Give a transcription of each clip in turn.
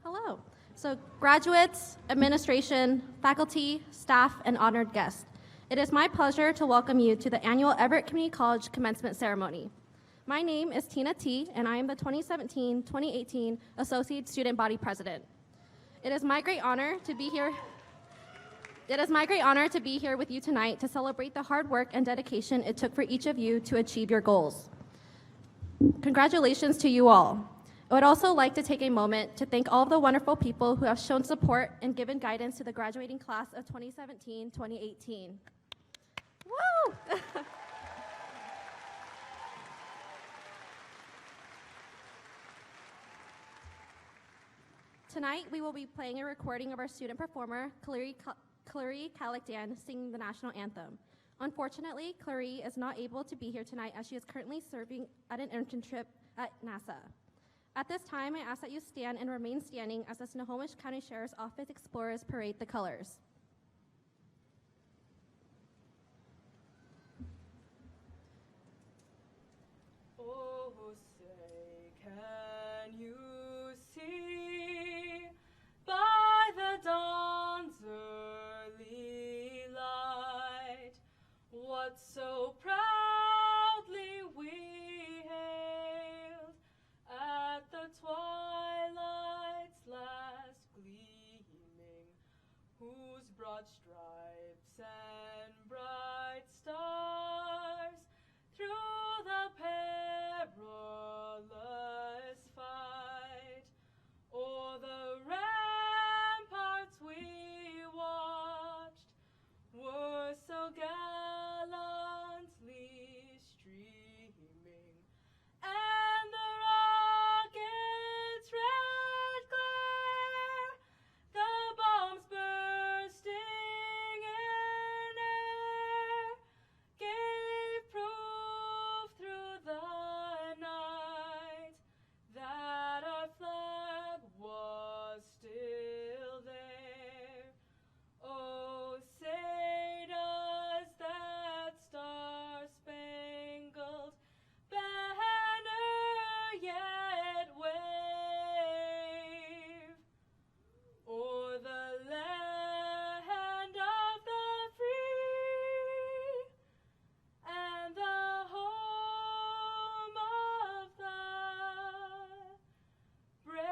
Hello. So graduates, administration, faculty, staff, and honored guests, it is my pleasure to welcome you to the annual Everett Community College Commencement Ceremony. My name is Tina T, and I am the 2017-2018 Associate Student Body President. It is my great honor to be here with you tonight to celebrate the hard work and dedication it took for each of you to achieve your goals. Congratulations to you all. I would also like to take a moment to thank all of the wonderful people who have shown support and given guidance to the graduating class of 2017-2018. Woo! Tonight, we will be playing a recording of our student performer, Clary Calicdan, singing the national anthem. Unfortunately, Clary is not able to be here tonight as she is currently serving at an internship at NASA. At this time, I ask that you stand and remain standing as the Snohomish County Sheriff's Office Explorers parade the colors. Oh, say, can you see by the dawn's early light what so proudly we hailed at the twilight's last gleaming, whose broad stripes and bright stars through the perilous fight o'er the ramparts we watched were so gallantly streaming, and the rocket's red glare, the bombs bursting in air, gave proof through the night that our flag was still there. Oh, say does that star-spangled banner yet wave o'er the land of the free and the home of the brave?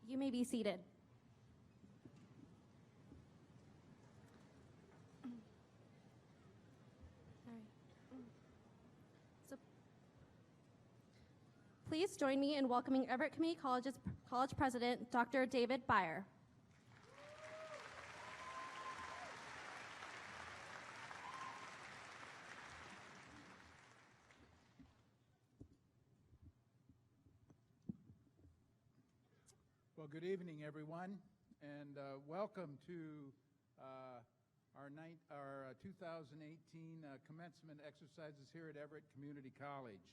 You may be seated. So, please join me in welcoming Everett Community College's College President, Dr. David Byer. Well, good evening, everyone, and welcome to our 2018 commencement exercises here at Everett Community College.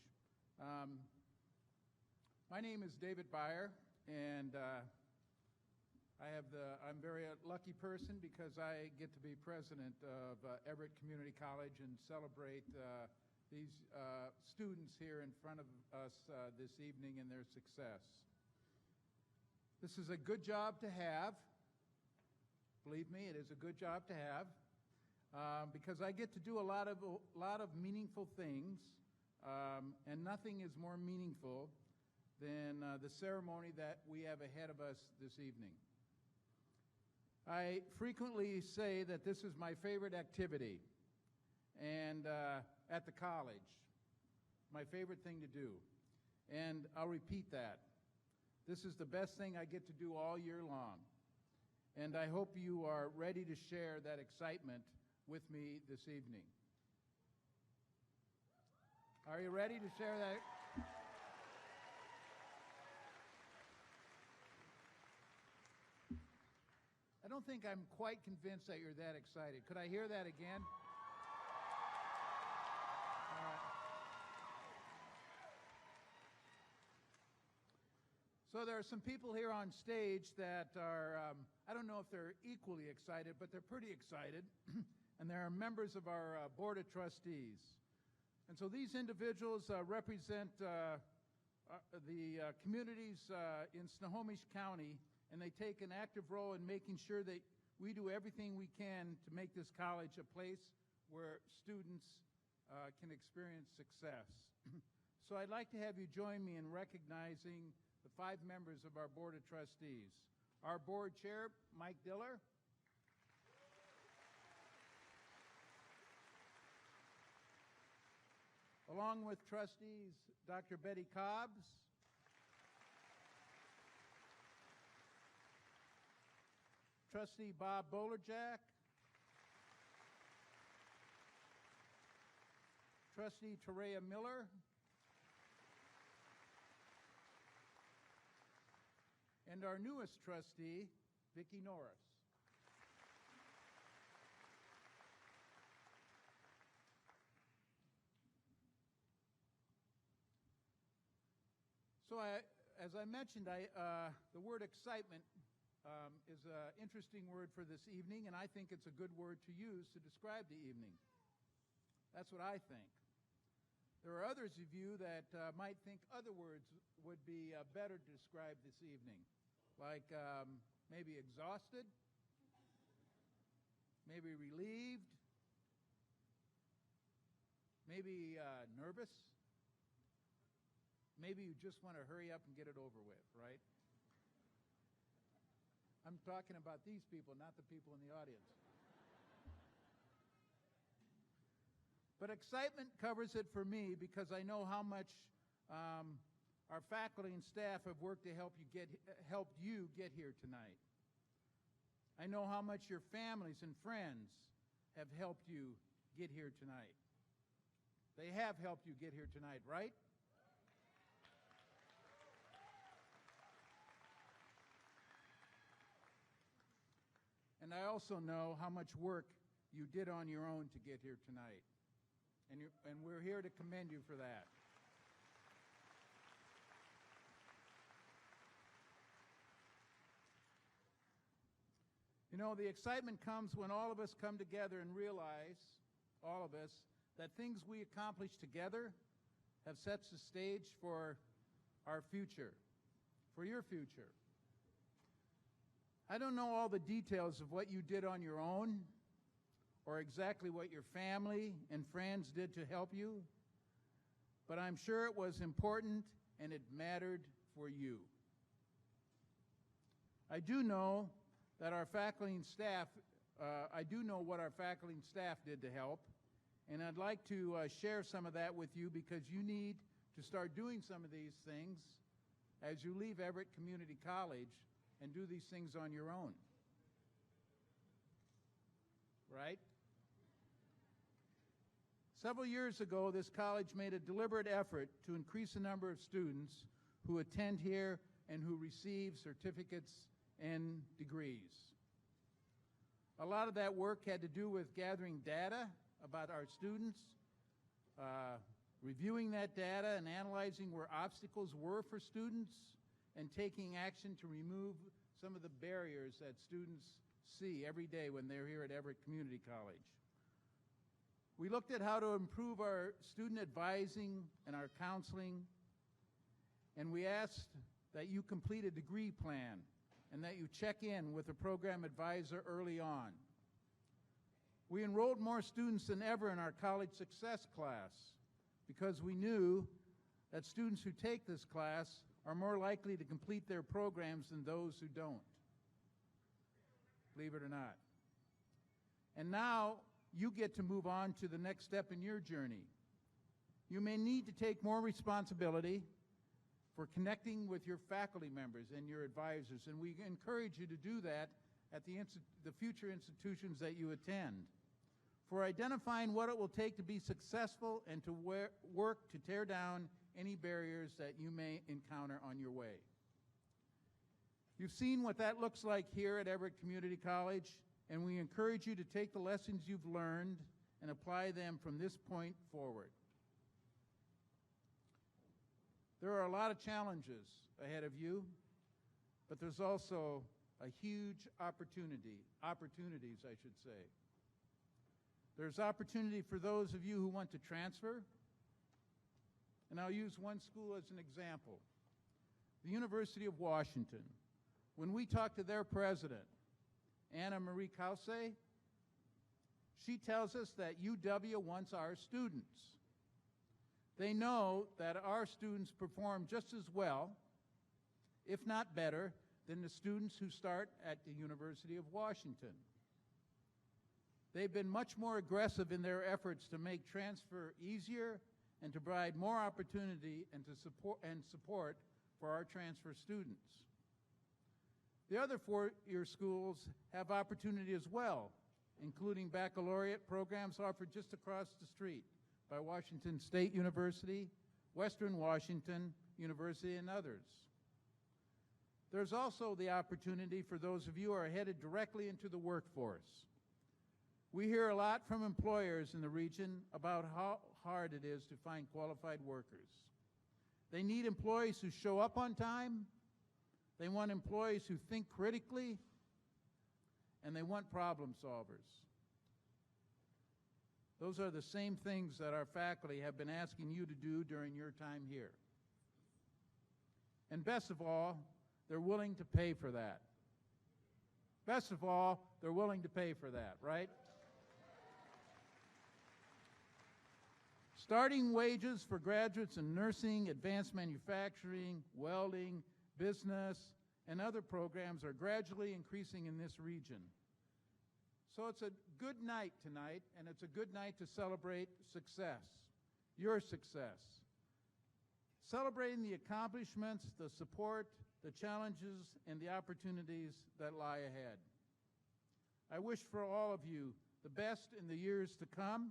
My name is David Byer, and I'm a very lucky person because I get to be president of Everett Community College and celebrate these students here in front of us this evening and their success. This is a good job to have. Believe me, it is a good job to have because I get to do a lot of meaningful things, and nothing is more meaningful than the ceremony that we have ahead of us this evening. I frequently say that this is my favorite activity, and at the college, my favorite thing to do, and I'll repeat that. This is the best thing I get to do all year long. and I hope you are ready to share that excitement with me this evening. Are you ready to share that? I don't think I'm quite convinced that you're that excited. Could I hear that again? All right. So there are some people here on stage that are, I don't know if they're equally excited, but they're pretty excited. And they are members of our Board of Trustees. And so these individuals represent the communities in Snohomish County, and they take an active role in making sure that we do everything we can to make this college a place where students can experience success. So I'd like to have you join me in recognizing the 5 members of our Board of Trustees. Our Board Chair, Mike Diller. Along with Trustees, Dr. Betty Cobbs. Trustee Bob Bolerjack. Trustee Terea Miller. And our newest trustee, Vicki Norris. So as I mentioned, the word excitement is an interesting word for this evening, and I think it's a good word to use to describe the evening. That's what I think. There are others of you that might think other words would be better to describe this evening, like maybe exhausted, maybe relieved, maybe nervous. Maybe you just want to hurry up and get it over with, right? I'm talking about these people, not the people in the audience. But excitement covers it for me because I know how much our faculty and staff have worked to help you get here tonight. I know how much your families and friends have helped you get here tonight. They have helped you get here tonight, right? And I also know how much work you did on your own to get here tonight. And we're here to commend you for that. You know, the excitement comes when all of us come together and realize, all of us, that things we accomplish together have set the stage for our future, for your future. I don't know all the details of what you did on your own or exactly what your family and friends did to help you, but I'm sure it was important and it mattered for you. I do know that our faculty and staff, I do know what our faculty and staff did to help, and I'd like to share some of that with you because you need to start doing some of these things as you leave Everett Community College and do these things on your own. Right? Several years ago, this college made a deliberate effort to increase the number of students who attend here and who receive certificates and degrees. A lot of that work had to do with gathering data about our students, reviewing that data and analyzing where obstacles were for students, and taking action to remove some of the barriers that students see every day when they're here at Everett Community College. We looked at how to improve our student advising and our counseling, and we asked that you complete a degree plan and that you check in with a program advisor early on. We enrolled more students than ever in our college success class because we knew that students who take this class are more likely to complete their programs than those who don't. Believe it or not. And now you get to move on to the next step in your journey. You may need to take more responsibility for connecting with your faculty members and your advisors, and we encourage you to do that at the future institutions that you attend, for identifying what it will take to be successful and to work to tear down any barriers that you may encounter on your way. You've seen what that looks like here at Everett Community College, and we encourage you to take the lessons you've learned and apply them from this point forward. There are a lot of challenges ahead of you, but there's also a huge opportunities, I should say. There's opportunity for those of you who want to transfer, and I'll use one school as an example. The University of Washington. When we talk to their president, Anna Marie Kause, she tells us that UW wants our students. They know that our students perform just as well, if not better, than the students who start at the University of Washington. They've been much more aggressive in their efforts to make transfer easier and to provide more opportunity and support for our transfer students. The other four-year schools have opportunity as well, including baccalaureate programs offered just across the street by Washington State University, Western Washington University, and others. There's also the opportunity for those of you who are headed directly into the workforce. We hear a lot from employers in the region about how hard it is to find qualified workers. They need employees who show up on time, they want employees who think critically, and they want problem solvers. Those are the same things that our faculty have been asking you to do during your time here. And best of all, they're willing to pay for that. Best of all, they're willing to pay for that, right? Starting wages for graduates in nursing, advanced manufacturing, welding, business, and other programs are gradually increasing in this region. So it's a good night tonight, and it's a good night to celebrate success, your success. Celebrating the accomplishments, the support, the challenges, and the opportunities that lie ahead. I wish for all of you the best in the years to come.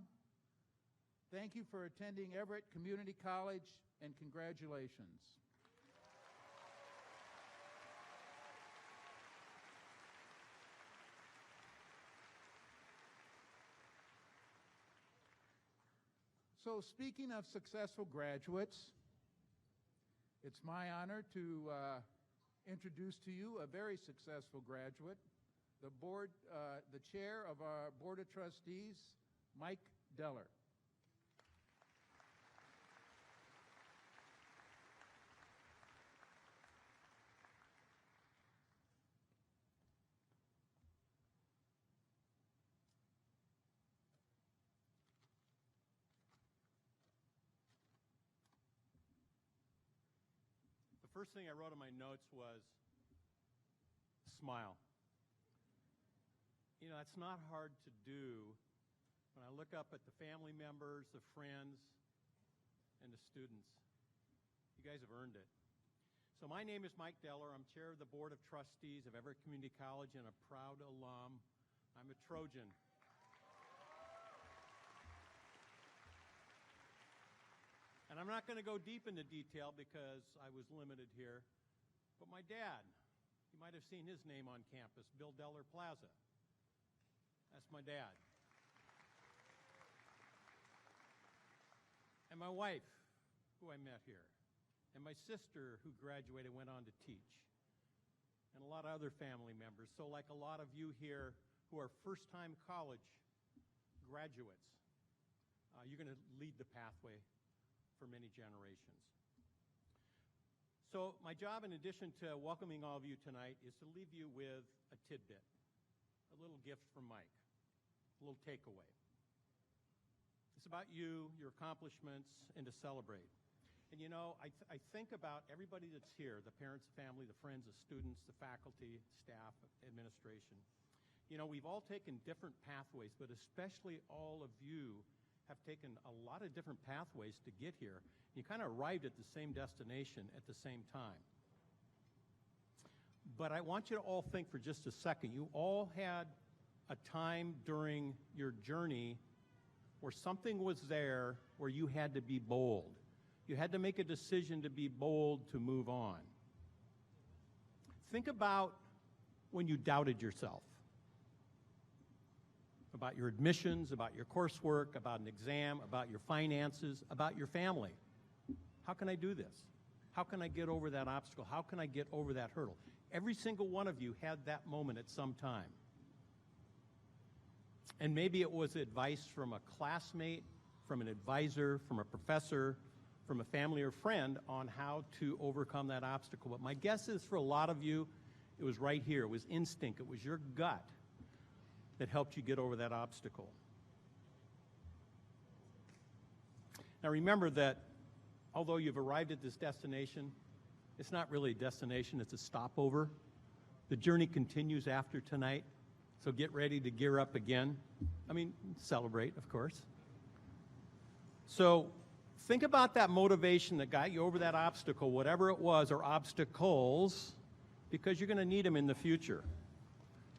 Thank you for attending Everett Community College, and congratulations. So speaking of successful graduates, it's my honor to introduce to you a very successful graduate, the chair of our Board of Trustees, Mike Deller. The first thing I wrote in my notes was smile. You know, that's not hard to do when I look up at the family members, the friends, and the students. You guys have earned it. So my name is Mike Deller. I'm chair of the Board of Trustees of Everett Community College and a proud alum. I'm a Trojan. And I'm not going to go deep into detail because I was limited here. But my dad, you might have seen his name on campus, Bill Deller Plaza. That's my dad. And my wife, who I met here. And my sister, who graduated, went on to teach. And a lot of other family members. So like a lot of you here who are first-time college graduates, you're going to lead the pathway for many generations. So my job, in addition to welcoming all of you tonight, is to leave you with a tidbit, a little gift from Mike, a little takeaway. It's about you, your accomplishments, and to celebrate. And you know, I think about everybody that's here, the parents, the family, the friends, the students, the faculty, staff, administration. You know, we've all taken different pathways, but especially all of you have taken a lot of different pathways to get here. You kind of arrived at the same destination at the same time. But I want you to all think for just a second. You all had a time during your journey where something was there where you had to be bold. You had to make a decision to be bold to move on. Think about when you doubted yourself, about your admissions, about your coursework, about an exam, about your finances, about your family. How can I do this? How can I get over that obstacle? How can I get over that hurdle? Every single one of you had that moment at some time. And maybe it was advice from a classmate, from an advisor, from a professor, from a family or friend on how to overcome that obstacle. But my guess is for a lot of you, it was right here. It was instinct. It was your gut that helped you get over that obstacle. Now remember that although you've arrived at this destination, it's not really a destination, it's a stopover. The journey continues after tonight, so get ready to gear up again. I mean, celebrate, of course. So think about that motivation that got you over that obstacle, whatever it was, or obstacles, because you're going to need them in the future.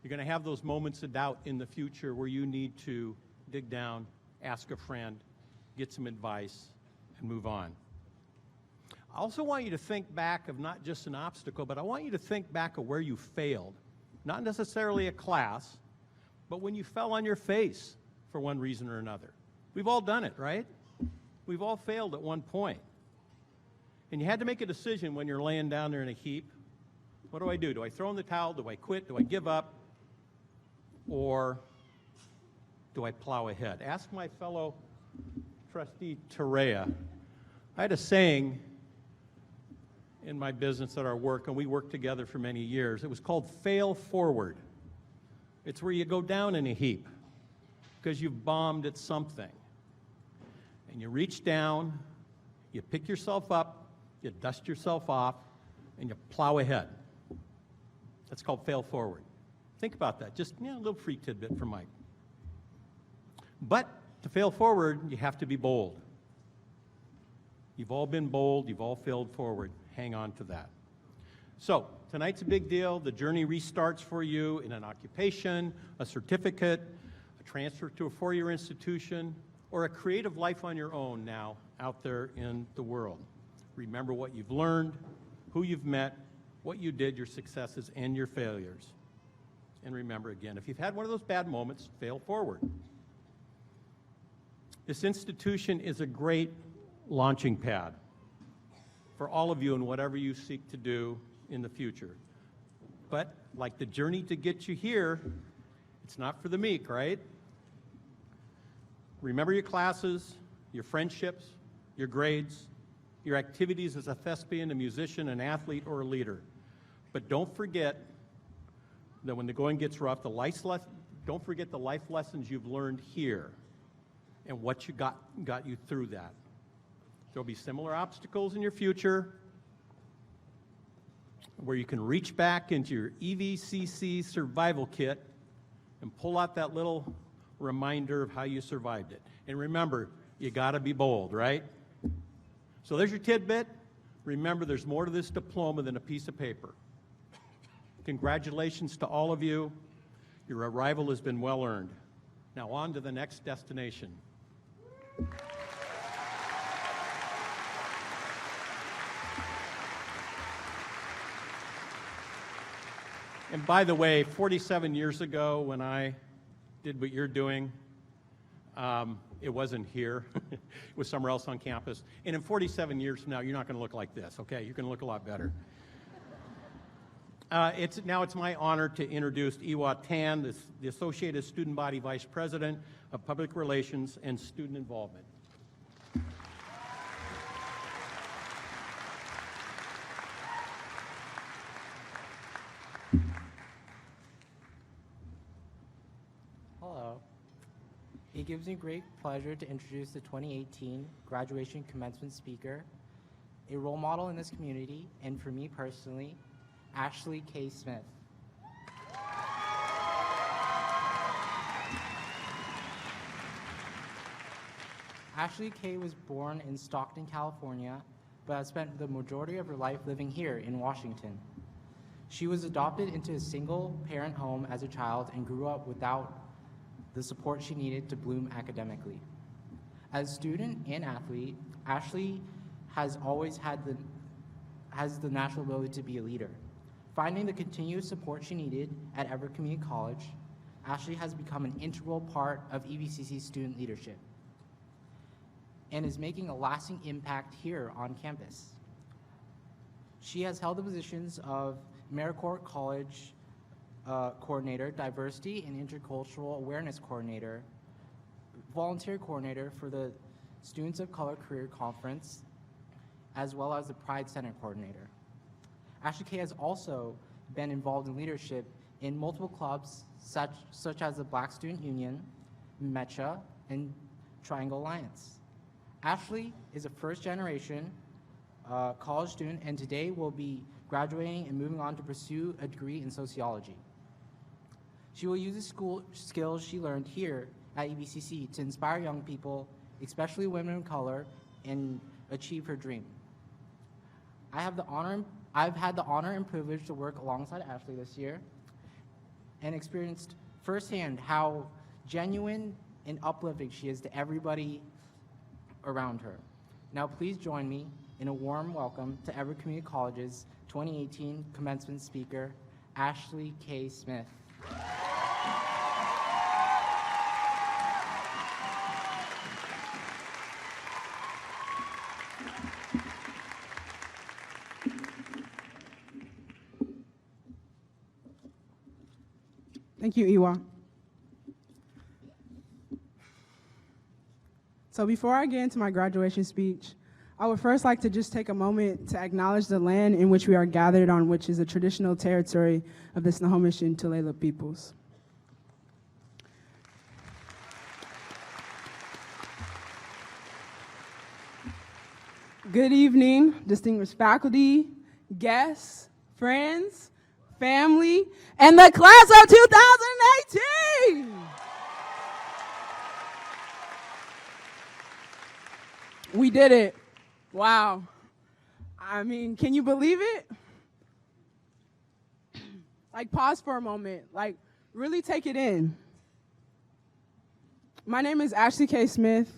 You're going to have those moments of doubt in the future where you need to dig down, ask a friend, get some advice, and move on. I also want you to think back of not just an obstacle, but I want you to think back of where you failed. Not necessarily a class, but when you fell on your face for one reason or another. We've all done it, right? We've all failed at one point. And you had to make a decision when you're laying down there in a heap. What do I do? Do I throw in the towel? Do I quit? Do I give up? Or do I plow ahead? Ask my fellow trustee, Terea. I had a saying in my business at our work, and we worked together for many years. It was called fail forward. It's where you go down in a heap because you've bombed at something. And you reach down, you pick yourself up, you dust yourself off, and you plow ahead. That's called fail forward. Think about that. Just a little free tidbit from Mike. But to fail forward, you have to be bold. You've all been bold. You've all failed forward. Hang on to that. So tonight's a big deal. The journey restarts for you in an occupation, a certificate, a transfer to a four-year institution, or a creative life on your own now out there in the world. Remember what you've learned, who you've met, what you did, your successes and your failures. And remember again, if you've had one of those bad moments, fail forward. This institution is a great launching pad for all of you in whatever you seek to do in the future. But like the journey to get you here, it's not for the meek, right? Remember your classes, your friendships, your grades, your activities as a thespian, a musician, an athlete, or a leader. But don't forget that when the going gets rough, don't forget the life lessons you've learned here and what you got you through that. There'll be similar obstacles in your future where you can reach back into your EvCC survival kit and pull out that little reminder of how you survived it. And remember, you got to be bold, right? So there's your tidbit. Remember, there's more to this diploma than a piece of paper. Congratulations to all of you. Your arrival has been well earned. Now on to the next destination. And by the way, 47 years ago when I did what you're doing, it wasn't here. It was somewhere else on campus. And in 47 years from now, you're not going to look like this, okay? You're going to look a lot better. Now it's my honor to introduce Iwa Tan, the Associated Student Body Vice President of Public Relations and Student Involvement. Hello. It gives me great pleasure to introduce the 2018 Graduation Commencement Speaker, a role model in this community, and for me personally, Ashley K. Smith. Ashley K. was born in Stockton, California, but has spent the majority of her life living here in Washington. She was adopted into a single-parent home as a child and grew up without the support she needed to bloom academically. As a student and athlete, Ashley has always has the natural ability to be a leader. Finding the continuous support she needed at Everett Community College, Ashley has become an integral part of EvCC student leadership and is making a lasting impact here on campus. She has held the positions of AmeriCorps College Coordinator, Diversity and Intercultural Awareness Coordinator, Volunteer Coordinator for the Students of Color Career Conference, as well as the Pride Center Coordinator. Ashley K has also been involved in leadership in multiple clubs such as the Black Student Union, MECHA, and Triangle Alliance. Ashley is a first-generation college student and today will be graduating and moving on to pursue a degree in sociology. She will use the school skills she learned here at EvCC to inspire young people, especially women of color, and achieve her dream. I've had the honor and privilege to work alongside Ashley this year and experienced firsthand how genuine and uplifting she is to everybody around her. Now please join me in a warm welcome to Everett Community College's 2018 commencement speaker, Ashley K. Smith. Thank you, Iwa. So before I get into my graduation speech, I would first like to just take a moment to acknowledge the land in which we are gathered on, which is a traditional territory of the Snohomish and Tulalip peoples. Good evening, distinguished faculty, guests, friends, family, and the class of 2018. We did it. Wow. I mean, can you believe it? Like, pause for a moment. Like, really take it in. My name is Ashley K. Smith,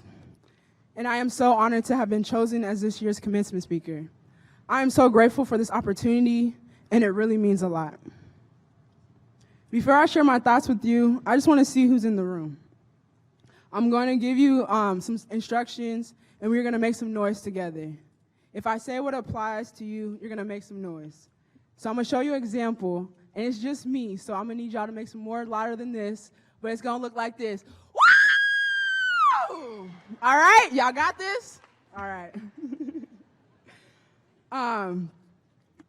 and I am so honored to have been chosen as this year's commencement speaker. I am so grateful for this opportunity, and it really means a lot. Before I share my thoughts with you, I just want to see who's in the room. I'm going to give you some instructions, and we're going to make some noise together. If I say what applies to you, you're going to make some noise. So I'm going to show you an example, and it's just me, so I'm going to need y'all to make some more louder than this, but it's going to look like this. Woo! All right, y'all got this? All right.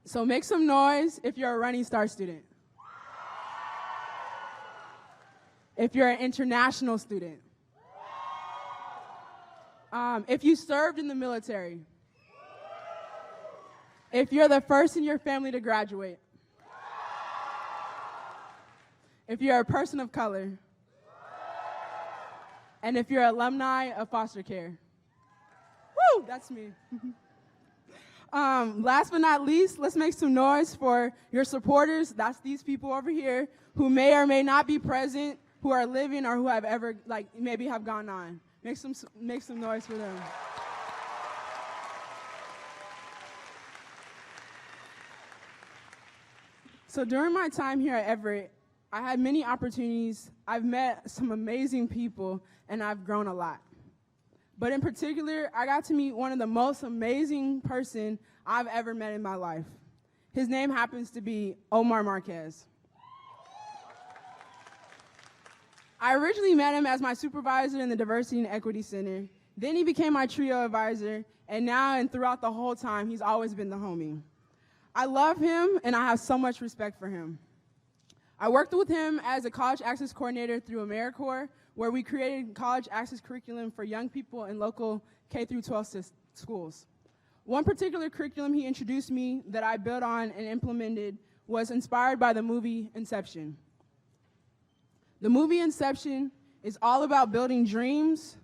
So make some noise if you're a Running Start student. If you're an international student. If you served in the military. If you're the first in your family to graduate. If you're a person of color. And if you're alumni of foster care. Woo, that's me. Last but not least, let's make some noise for your supporters. That's these people over here who may or may not be present, who are living or who have ever, maybe have gone on. Make some noise for them. So during my time here at Everett, I had many opportunities. I've met some amazing people, and I've grown a lot. But in particular, I got to meet one of the most amazing person I've ever met in my life. His name happens to be Omar Marquez. I originally met him as my supervisor in the Diversity and Equity Center. Then he became my trio advisor, and now and throughout the whole time, he's always been the homie. I love him, and I have so much respect for him. I worked with him as a college access coordinator through AmeriCorps, where we created college access curriculum for young people in local K-12 schools. One particular curriculum he introduced me that I built on and implemented was inspired by the movie Inception. The movie Inception is all about building dreams,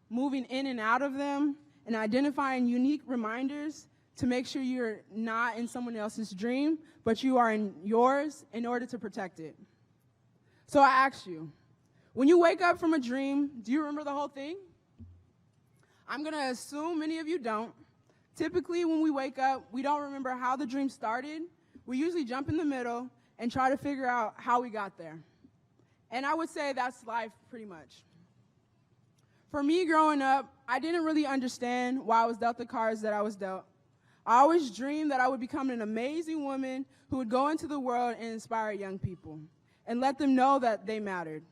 moving in and out of them, and identifying unique reminders to make sure you're not in someone else's dream, but you are in yours in order to protect it. So I ask you, when you wake up from a dream, do you remember the whole thing? I'm going to assume many of you don't. Typically, when we wake up, we don't remember how the dream started. We usually jump in the middle and try to figure out how we got there. And I would say that's life pretty much. For me growing up, I didn't really understand why I was dealt the cards that I was dealt. I always dreamed that I would become an amazing woman who would go into the world and inspire young people and let them know that they mattered.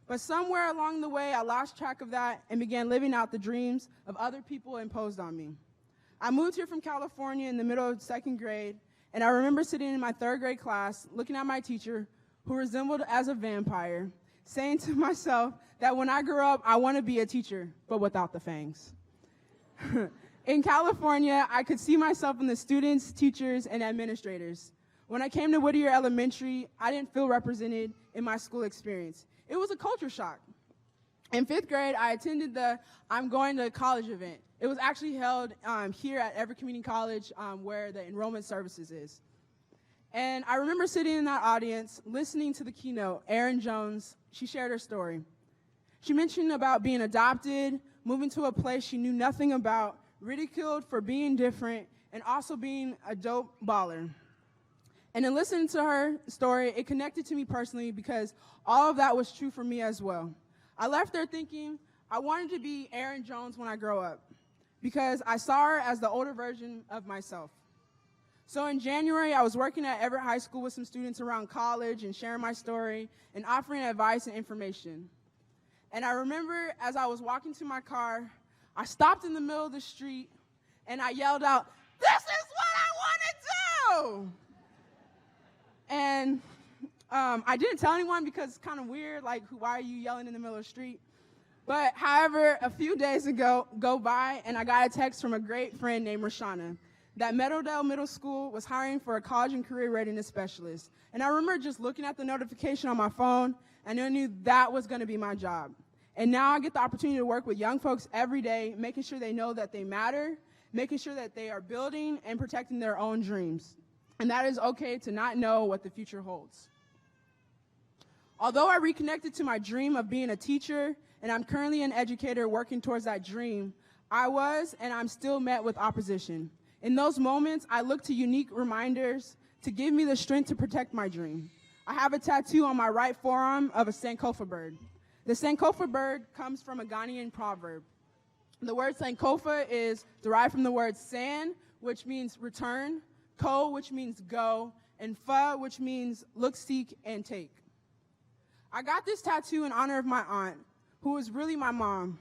But somewhere along the way, I lost track of that and began living out the dreams of other people imposed on me. I moved here from California in the middle of second grade, and I remember sitting in my third grade class looking at my teacher, who resembled as a vampire, saying to myself that when I grew up, I want to be a teacher, but without the fangs. In California, I could see myself in the students, teachers, and administrators. When I came to Whittier Elementary, I didn't feel represented in my school experience. It was a culture shock. In fifth grade, I attended the I'm Going to College event. It was actually held here at Everett Community College where the enrollment services is. And I remember sitting in that audience, listening to the keynote. Erin Jones, she shared her story. She mentioned about being adopted, moving to a place she knew nothing about, ridiculed for being different, and also being a dope baller. And in listening to her story, it connected to me personally because all of that was true for me as well. I left there thinking I wanted to be Erin Jones when I grow up because I saw her as the older version of myself. So in January, I was working at Everett High School with some students around college and sharing my story and offering advice and information. And I remember as I was walking to my car, I stopped in the middle of the street and I yelled out, "This is what I want to do!" And I didn't tell anyone because it's kind of weird, like, why are you yelling in the middle of the street? But however, a few days ago, go by and I got a text from a great friend named Rashana that Meadowdale Middle School was hiring for a college and career readiness specialist. And I remember just looking at the notification on my phone, and I knew that was going to be my job. And now I get the opportunity to work with young folks every day, making sure they know that they matter, making sure that they are building and protecting their own dreams. And that is okay to not know what the future holds. Although I reconnected to my dream of being a teacher, and I'm currently an educator working towards that dream, I was and I'm still met with opposition. In those moments, I look to unique reminders to give me the strength to protect my dream. I have a tattoo on my right forearm of a Sankofa bird. The Sankofa bird comes from a Ghanaian proverb. The word Sankofa is derived from the word san, which means return, ko, which means go, and fa, which means look, seek, and take. I got this tattoo in honor of my aunt, who was really my mom.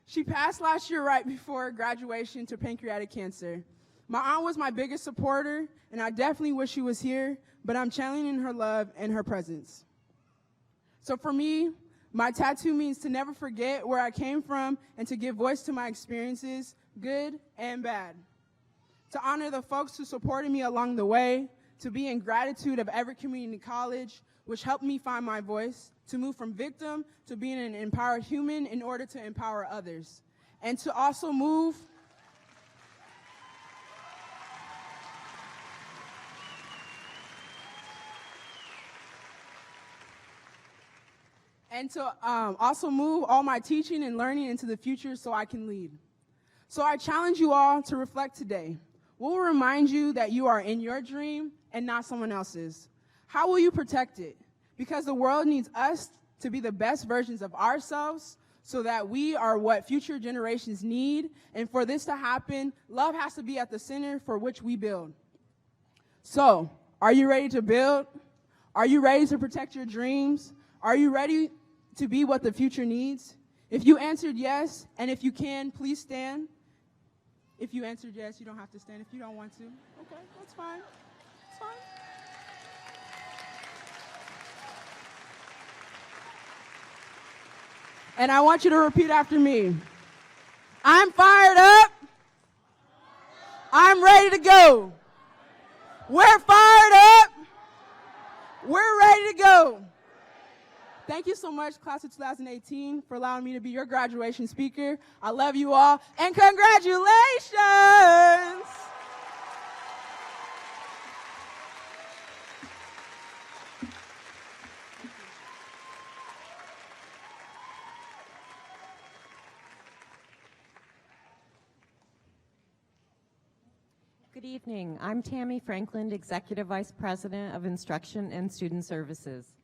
She passed last year right before graduation to pancreatic cancer. My aunt was my biggest supporter, and I definitely wish she was here, but I'm channeling her love and her presence. So for me, my tattoo means to never forget where I came from and to give voice to my experiences, good and bad. To honor the folks who supported me along the way, to be in gratitude of Everett Community College, which helped me find my voice, to move from victim to being an empowered human in order to empower others, and to also move all my teaching and learning into the future so I can lead. So I challenge you all to reflect today. What will remind you that you are in your dream and not someone else's? How will you protect it? Because the world needs us to be the best versions of ourselves so that we are what future generations need. And for this to happen, love has to be at the center for which we build. So, are you ready to build? Are you ready to protect your dreams? Are you ready to be what the future needs? If you answered yes, and if you can, please stand. If you answered yes, you don't have to stand. If you don't want to, okay, that's fine. It's fine. And I want you to repeat after me. I'm fired up. I'm ready to go. We're fired up. We're ready to go. Thank you so much, class of 2018, for allowing me to be your graduation speaker. I love you all, and congratulations! Good evening. I'm Tammy Franklin, Executive Vice President of Instruction and Student Services.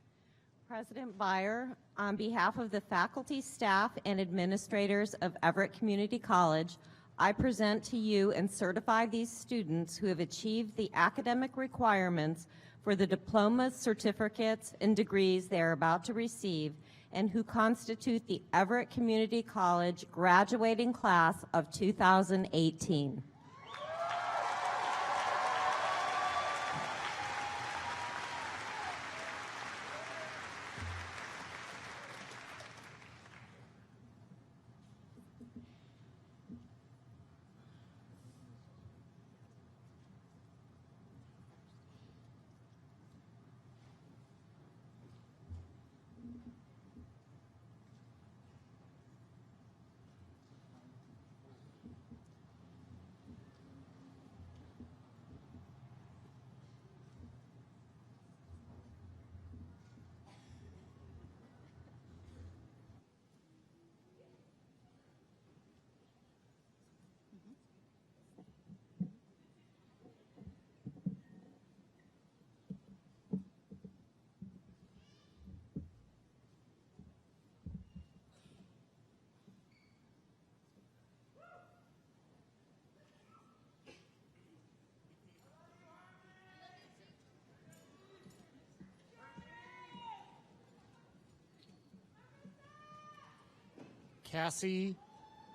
President Byer, on behalf of the faculty, staff, and administrators of Everett Community College, I present to you and certify these students who have achieved the academic requirements for the diplomas, certificates, and degrees they are about to receive, and who constitute the Everett Community College graduating class of 2018.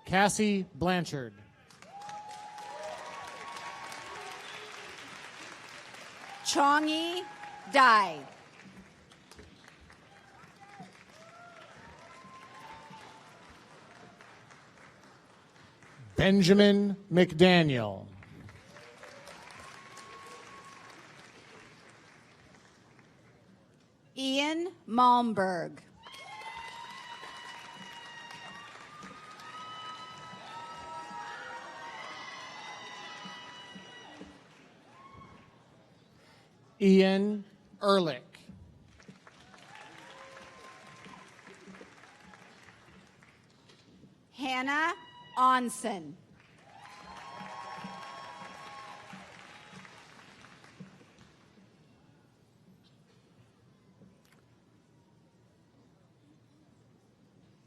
Cassie Blanchard. Chongi Dai. Benjamin McDaniel. Ian Malmberg. Ian Ehrlich. Hannah Onsen.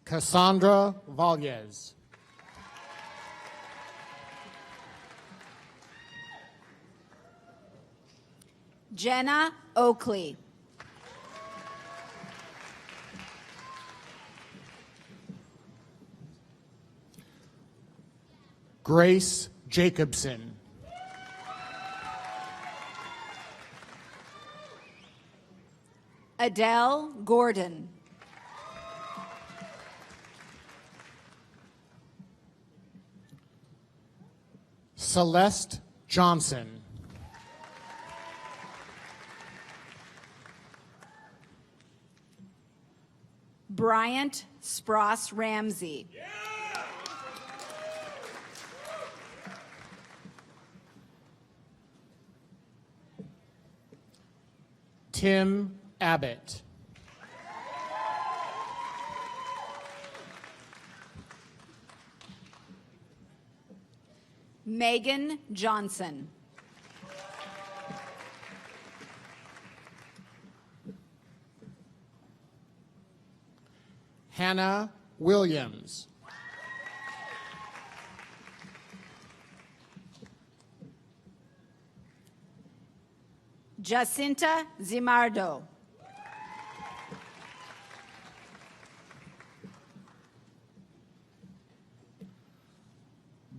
Cassandra Valyez. Jenna Oakley. Grace Jacobson. Adele Gordon. Celeste Johnson. Bryant Spross Ramsey. Tim Abbott. Megan Johnson. Hannah Williams. Jacinta Zimardo.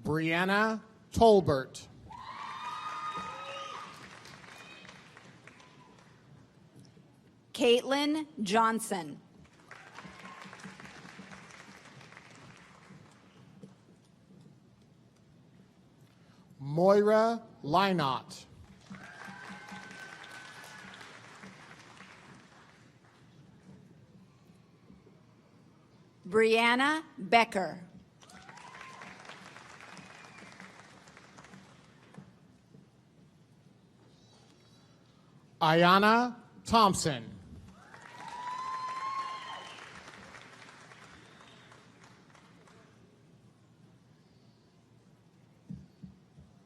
Brianna Tolbert. Caitlin Johnson. Moira Lynott. Brianna Becker. Ayana Thompson.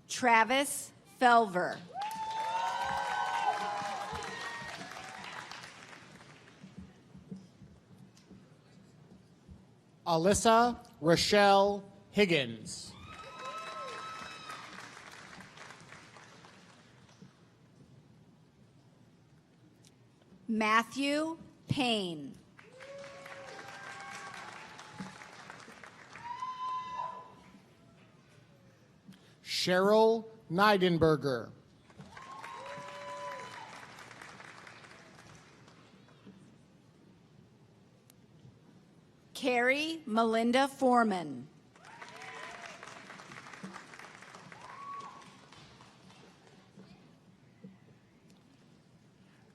Travis Felver. Alyssa Rochelle Higgins. Matthew Payne. Cheryl Neidenberger. Carrie Melinda Foreman.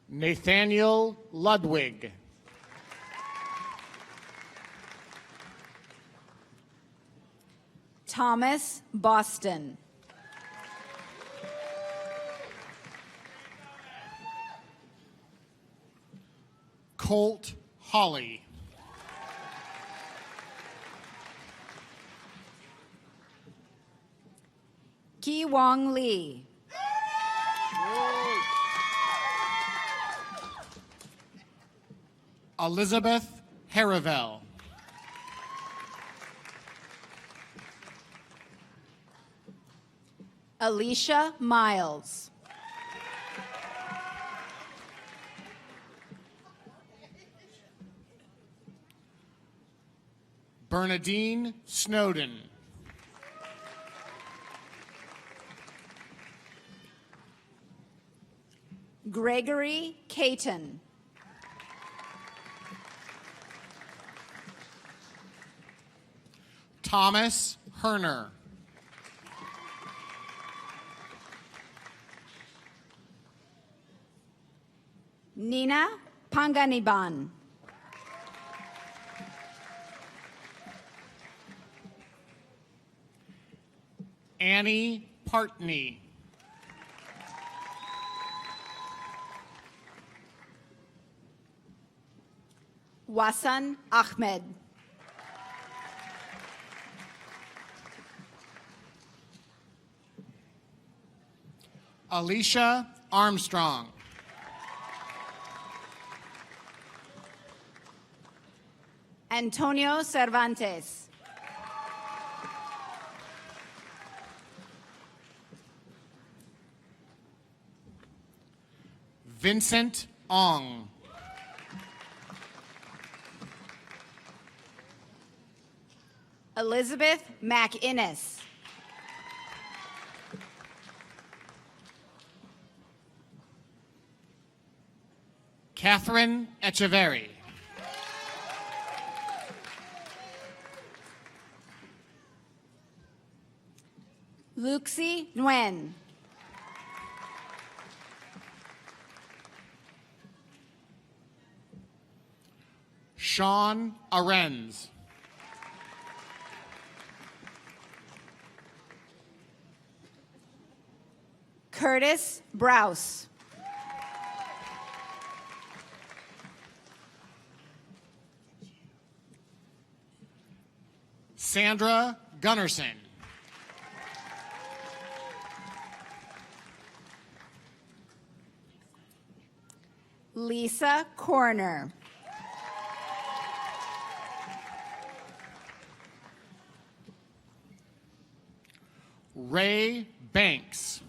Nathaniel Ludwig. Thomas Boston. Colt Holly. Ki Wong Lee. Elizabeth Haravel. Alicia Miles. Bernadine Snowden. Gregory Caton. Thomas Herner. Nina Panganiban. Annie Partney. Wasan Ahmed. Alicia Armstrong. Antonio Cervantes. Vincent Ong. Elizabeth McInnes. Catherine Echeverry. Luxie Nguyen. Sean Arens. Curtis Browse. Sandra Gunnerson. Lisa Corner. Ray Banks.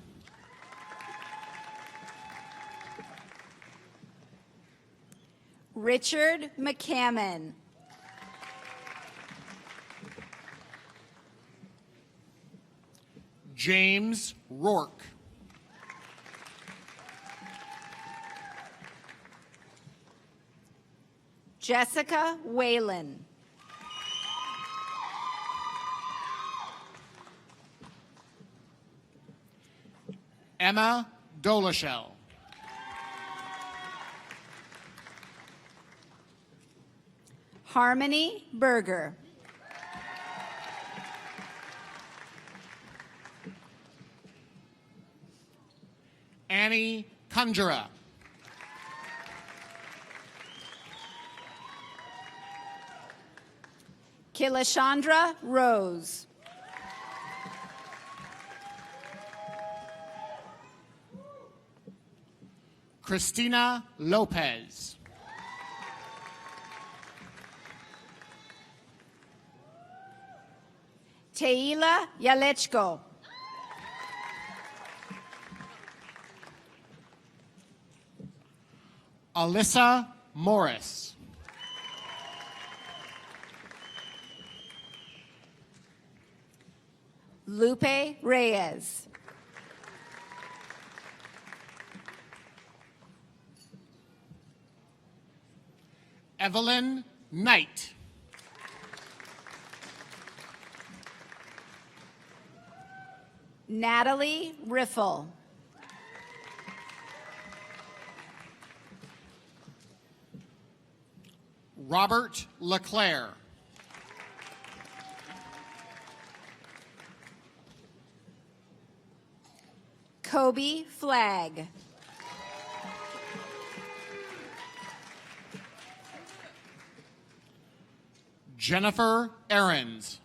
Richard McCammon. James Rourke. Jessica Whalen. Emma Dolashell. Harmony Berger. Annie Conjura. Kilashandra Rose. Christina Lopez. Teila Yalechko. Alyssa Morris. Lupe Reyes. Evelyn Knight. Natalie Riffle. Robert LeClaire. Kobe Flagg. Jennifer Ahrens.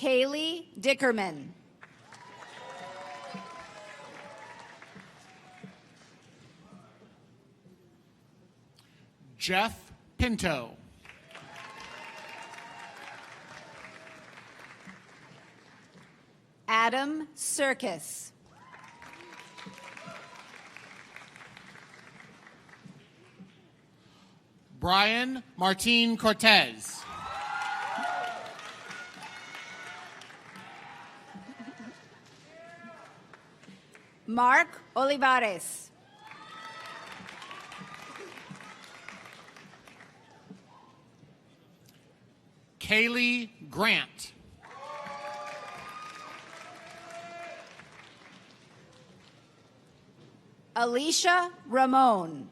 Kaylee Dickerman. Jeff Pinto. Adam Circus. Brian Martin Cortez. Mark Olivares. Kaylee Grant. Alicia Ramon.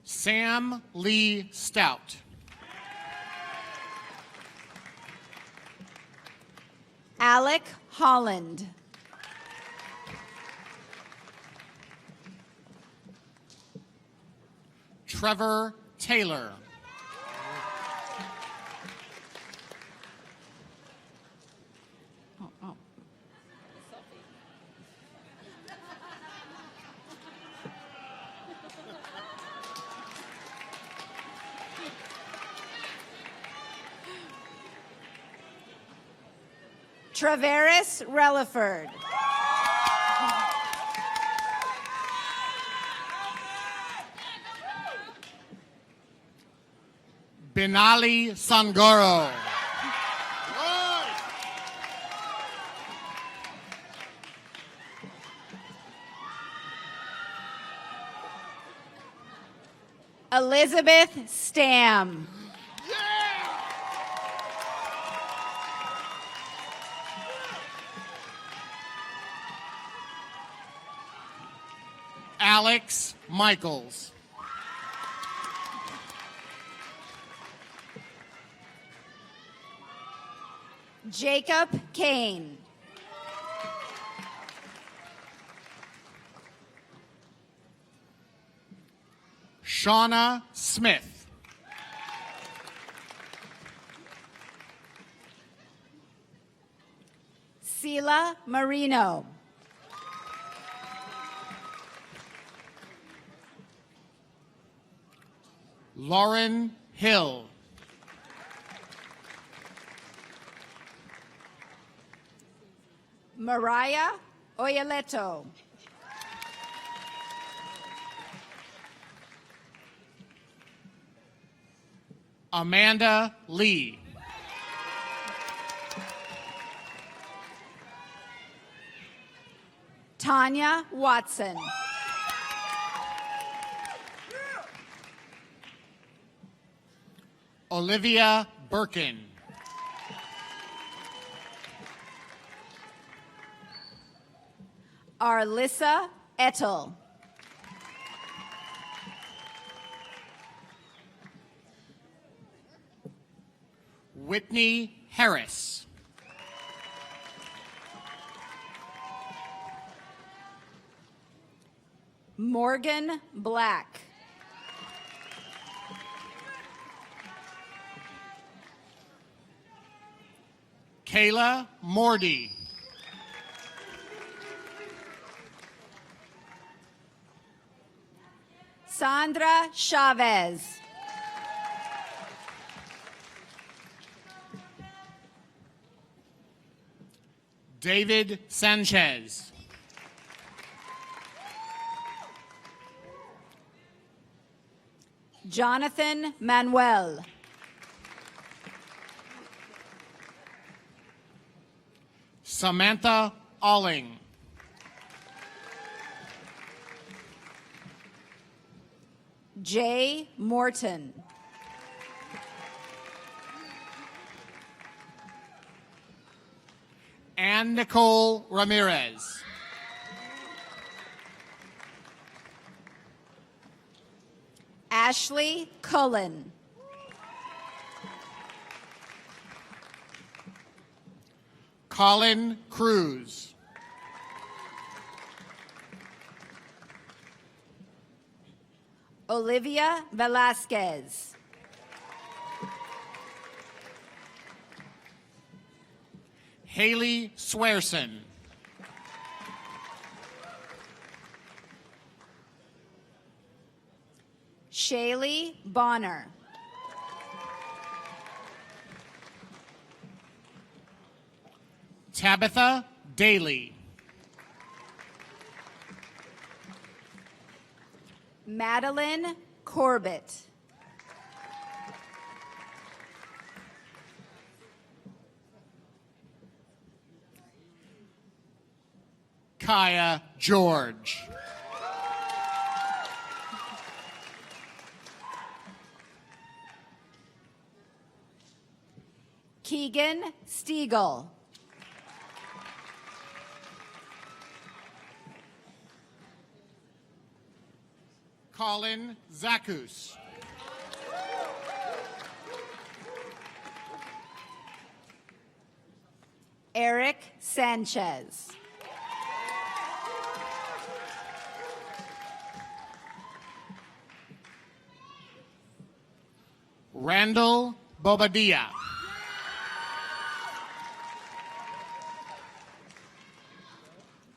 Sam Lee Stout. Alec Holland. Trevor Taylor. Traveris Relaford. Binali Sangoro. Elizabeth Stam. Alex Michaels. Jacob Kane. Shauna Smith. Sila Marino. Lauren Hill. Mariah Oyaleto. Amanda Lee. Tanya Watson. Olivia Birkin. Arlissa Ettel. Whitney Harris. Morgan Black. Kayla Mordy. Sandra Chavez. David Sanchez. Jonathan Manuel. Samantha Alling. Jay Morton. Ann Nicole Ramirez. Ashley Cullen. Colin Cruz. Olivia Velasquez. Haley Swearson. Shaylee Bonner. Tabitha Daly. Madeline Corbett. Kaya George. Keegan Stiegel. Colin Zakus. Eric Sanchez. Randall Bobadilla.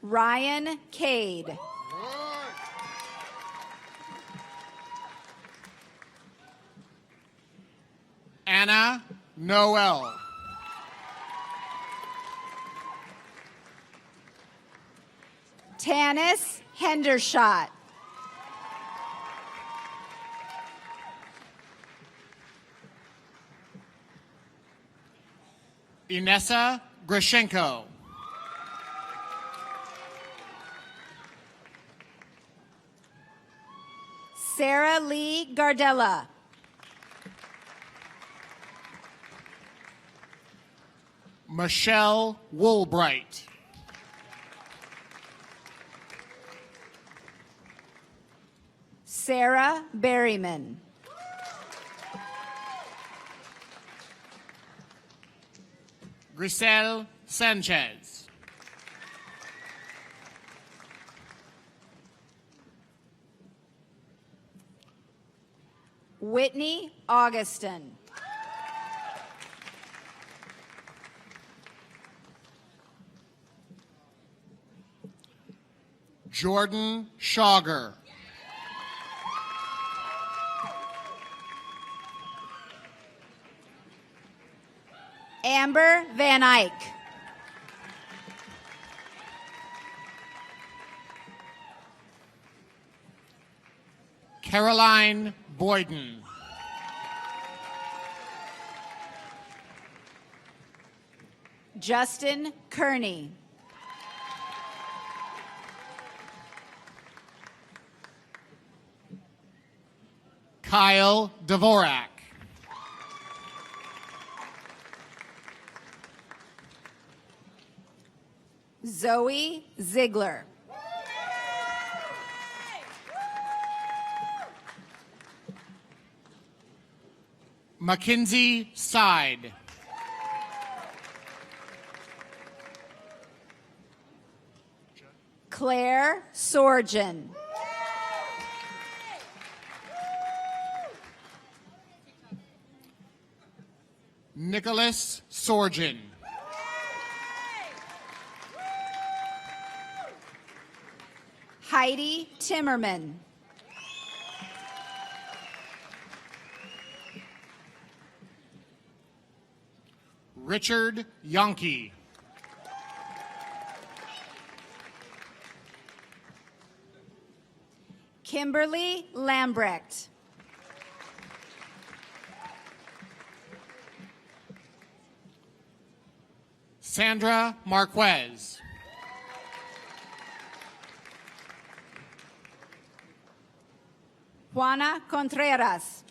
Ryan Cade. Anna Noel. Tanis Hendershot. Inessa Grishenko. Sarah Lee Gardella. Michelle Woolbright. Sarah Berryman. Grisel Sanchez. Whitney Augustin. Jordan Schauger. Amber Van Eyck. Caroline Boyden. Justin Kearney. Kyle Dvorak. Zoe Ziegler. Mackenzie Side. Claire Sorgen. Nicholas Sorgen. Heidi Timmerman. Richard Yonke. Kimberly Lambrecht. Sandra Marquez. Juana Contreras.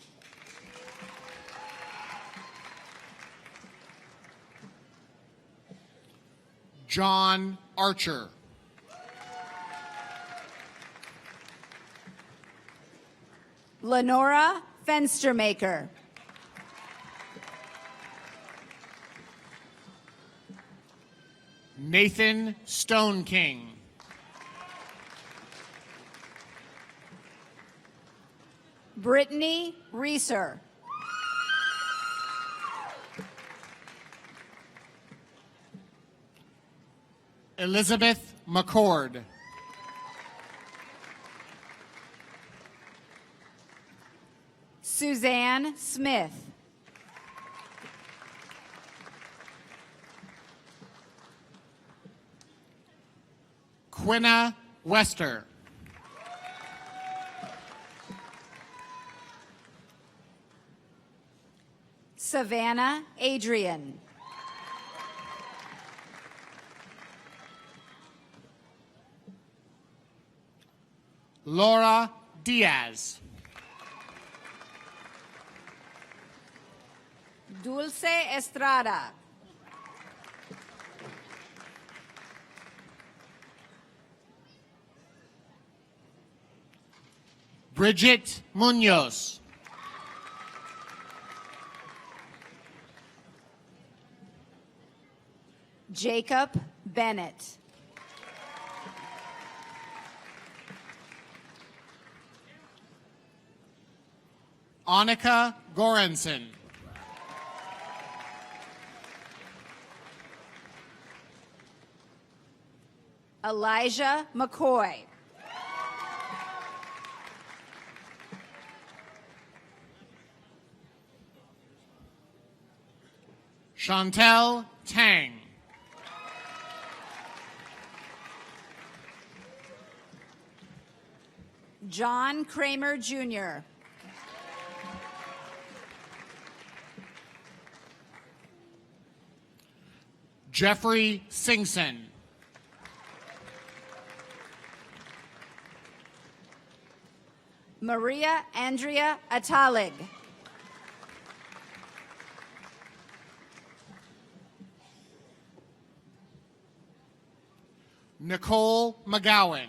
John Archer. Lenora Fenstermaker. Nathan Stone King. Brittany Reeser. Elizabeth McCord. Suzanne Smith. Quinna Wester. Savannah Adrian. Laura Diaz. Dulce Estrada. Bridget Munoz. Jacob Bennett. Annika Goranson. Elijah McCoy. Chantel Tang. John Kramer Jr. Jeffrey Singson. Maria Andrea Atalig. Nicole McGowan.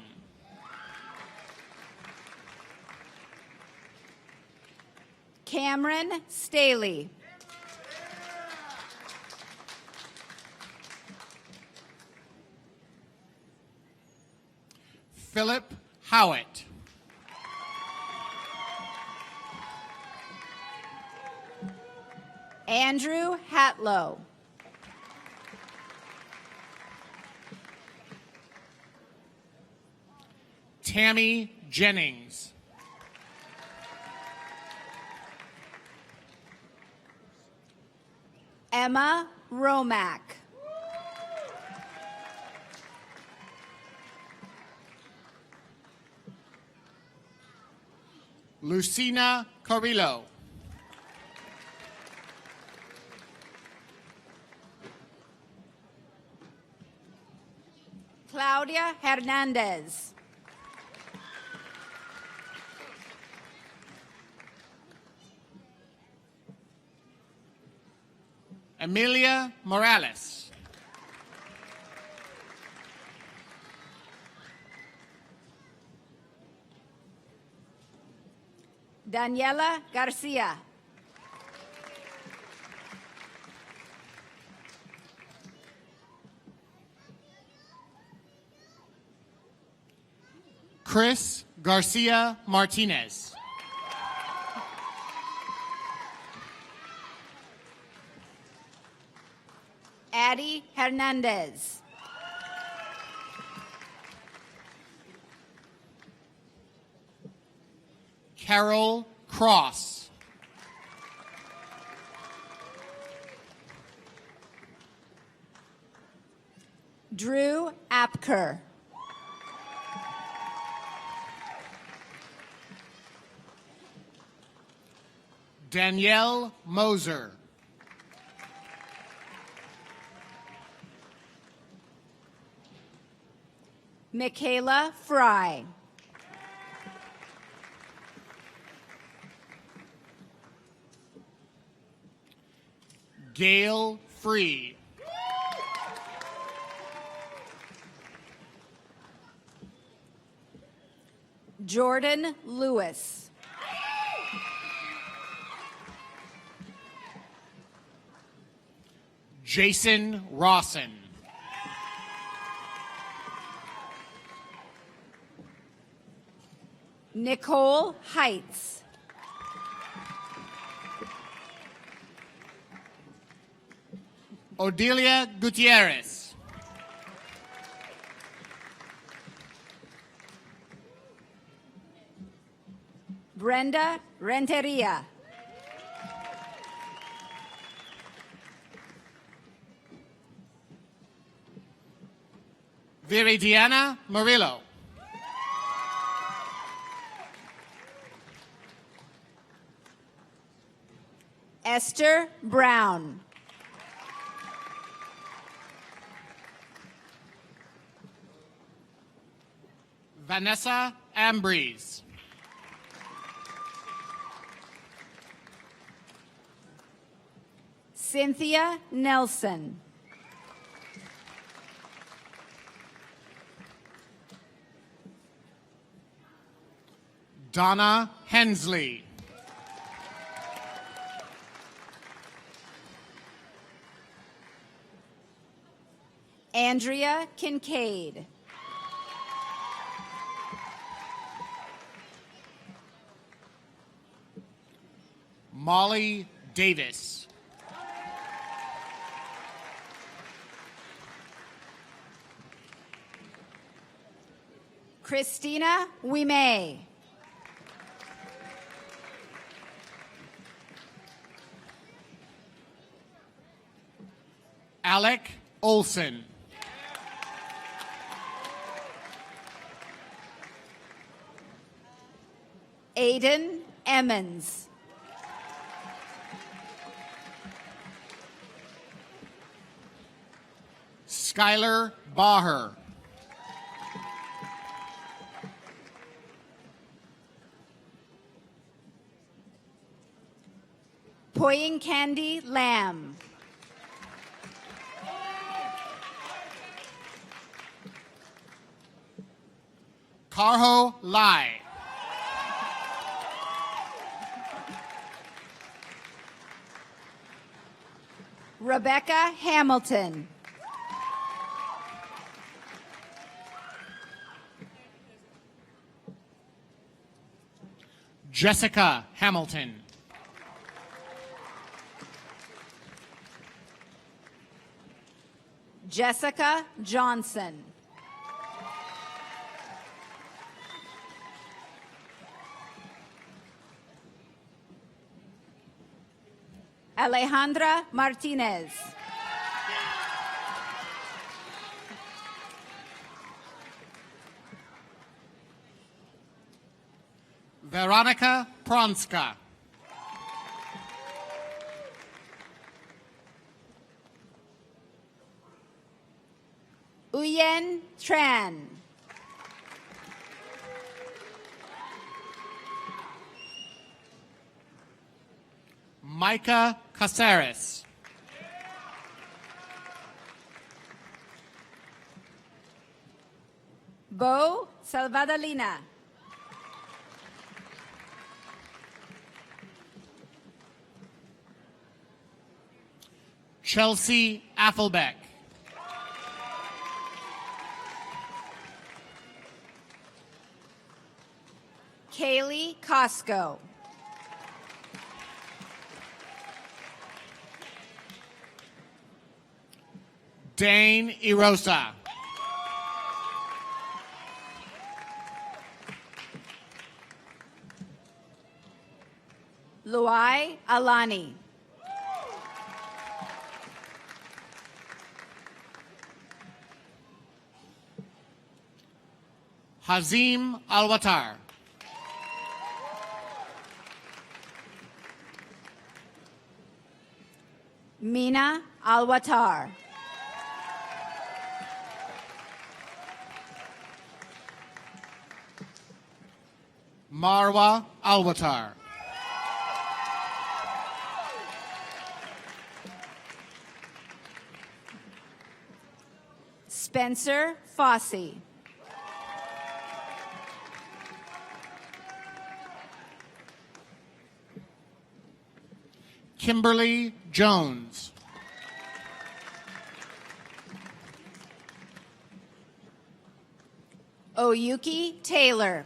Cameron Staley. Philip Howitt. Andrew Hatlow. Tammy Jennings. Emma Romack. Lucina Carrillo. Claudia Hernandez. Emilia Morales. Daniela Garcia. Chris Garcia Martinez. Addie Hernandez. Carol Cross. Drew Apker. Danielle Moser. Michaela Fry. Gail Free. Jordan Lewis. Jason Rawson. Nicole Heights. Odelia Gutierrez. Brenda Renteria. Viridiana Murillo. Esther Brown. Vanessa Ambrose. Cynthia Nelson. Donna Hensley. Andrea Kincaid. Molly Davis. Christina Wimay. Alec Olson. Aiden Emmons. Skylar Baher. Poying Candy Lamb. Carho Lai. Rebecca Hamilton. Jessica Hamilton. Jessica Johnson. Alejandra Martinez. Veronica Pronska. Uyen Tran. Micah Caceres. Bo Salvadalina. Chelsea Affelbeck. Kaylee Costco. Dane Erosa. Luai Alani. Hazim Alwatar. Mina Alwatar. Marwa Alwatar. Spencer Fossey. Kimberly Jones. Oyuki Taylor.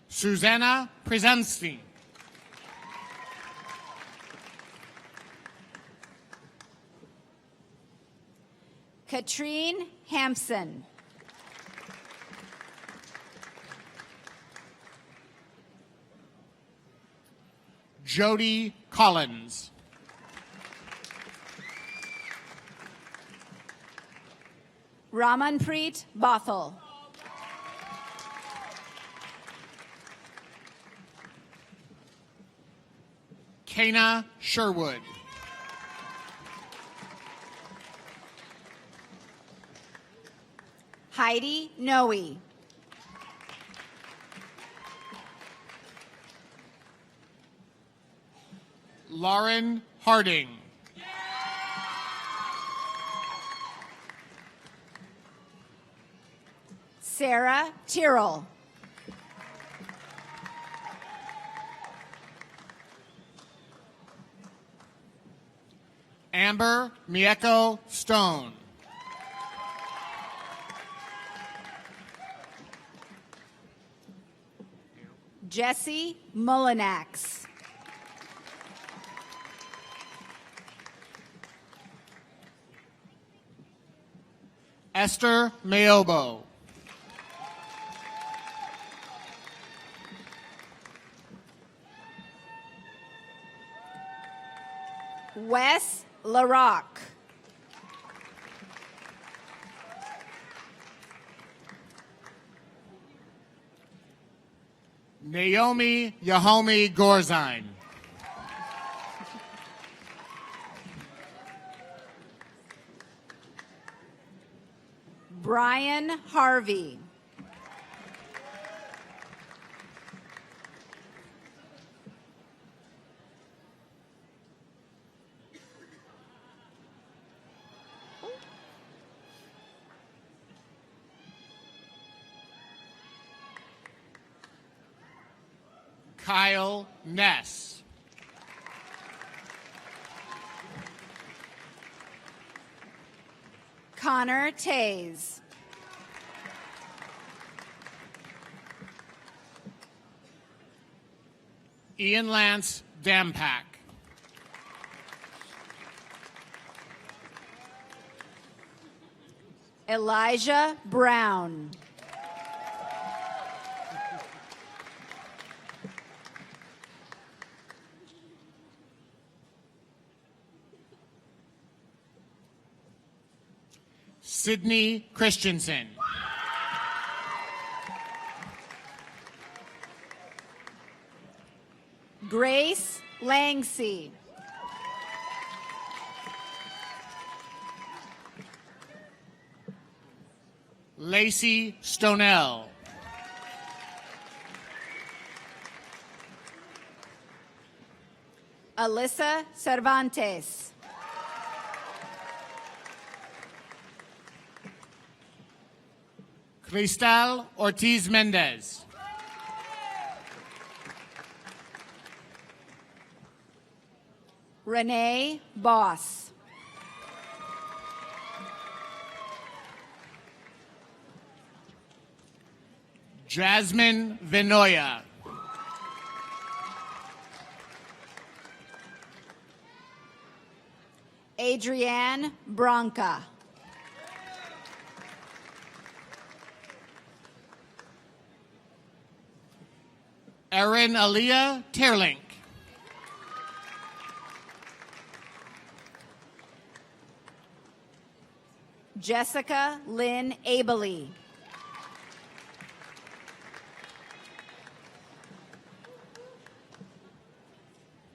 Susanna Przanski. Katrine Hampson. Jody Collins. Ramanpreet Bothell. Kana Sherwood. Heidi Noe. Lauren Harding. Sarah Tyrrell. Amber Mieko Stone. Jesse Mullinax. Esther Mayobo. Wes LaRock. Naomi Yahomi Gorzine. Brian Harvey. Kyle Ness. Connor Tays. Ian Lance Dampak. Elijah Brown. Sydney Christensen. Grace Langsey. Lacey Stonell. Alyssa Cervantes. Cristal Ortiz Mendez. Renee Boss. Jasmine Vinoya. Adrienne Bronca. Erin Aaliyah Terlink. Jessica Lynn Abely.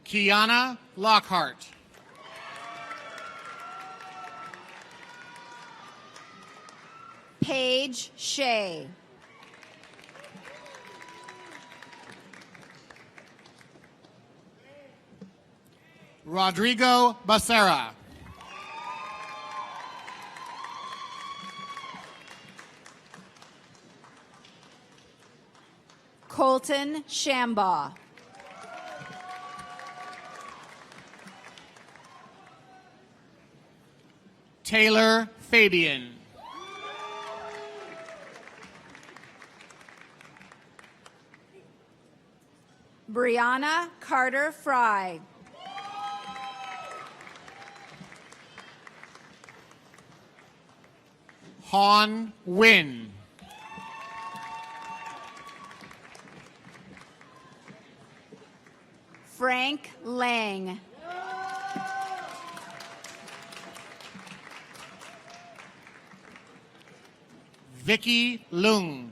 Kiana Lockhart. Paige Shea. Rodrigo Becerra. Colton Shambaugh. Taylor Fabian. Brianna Carter Fry. Han Win. Frank Lang. Vicky Lung.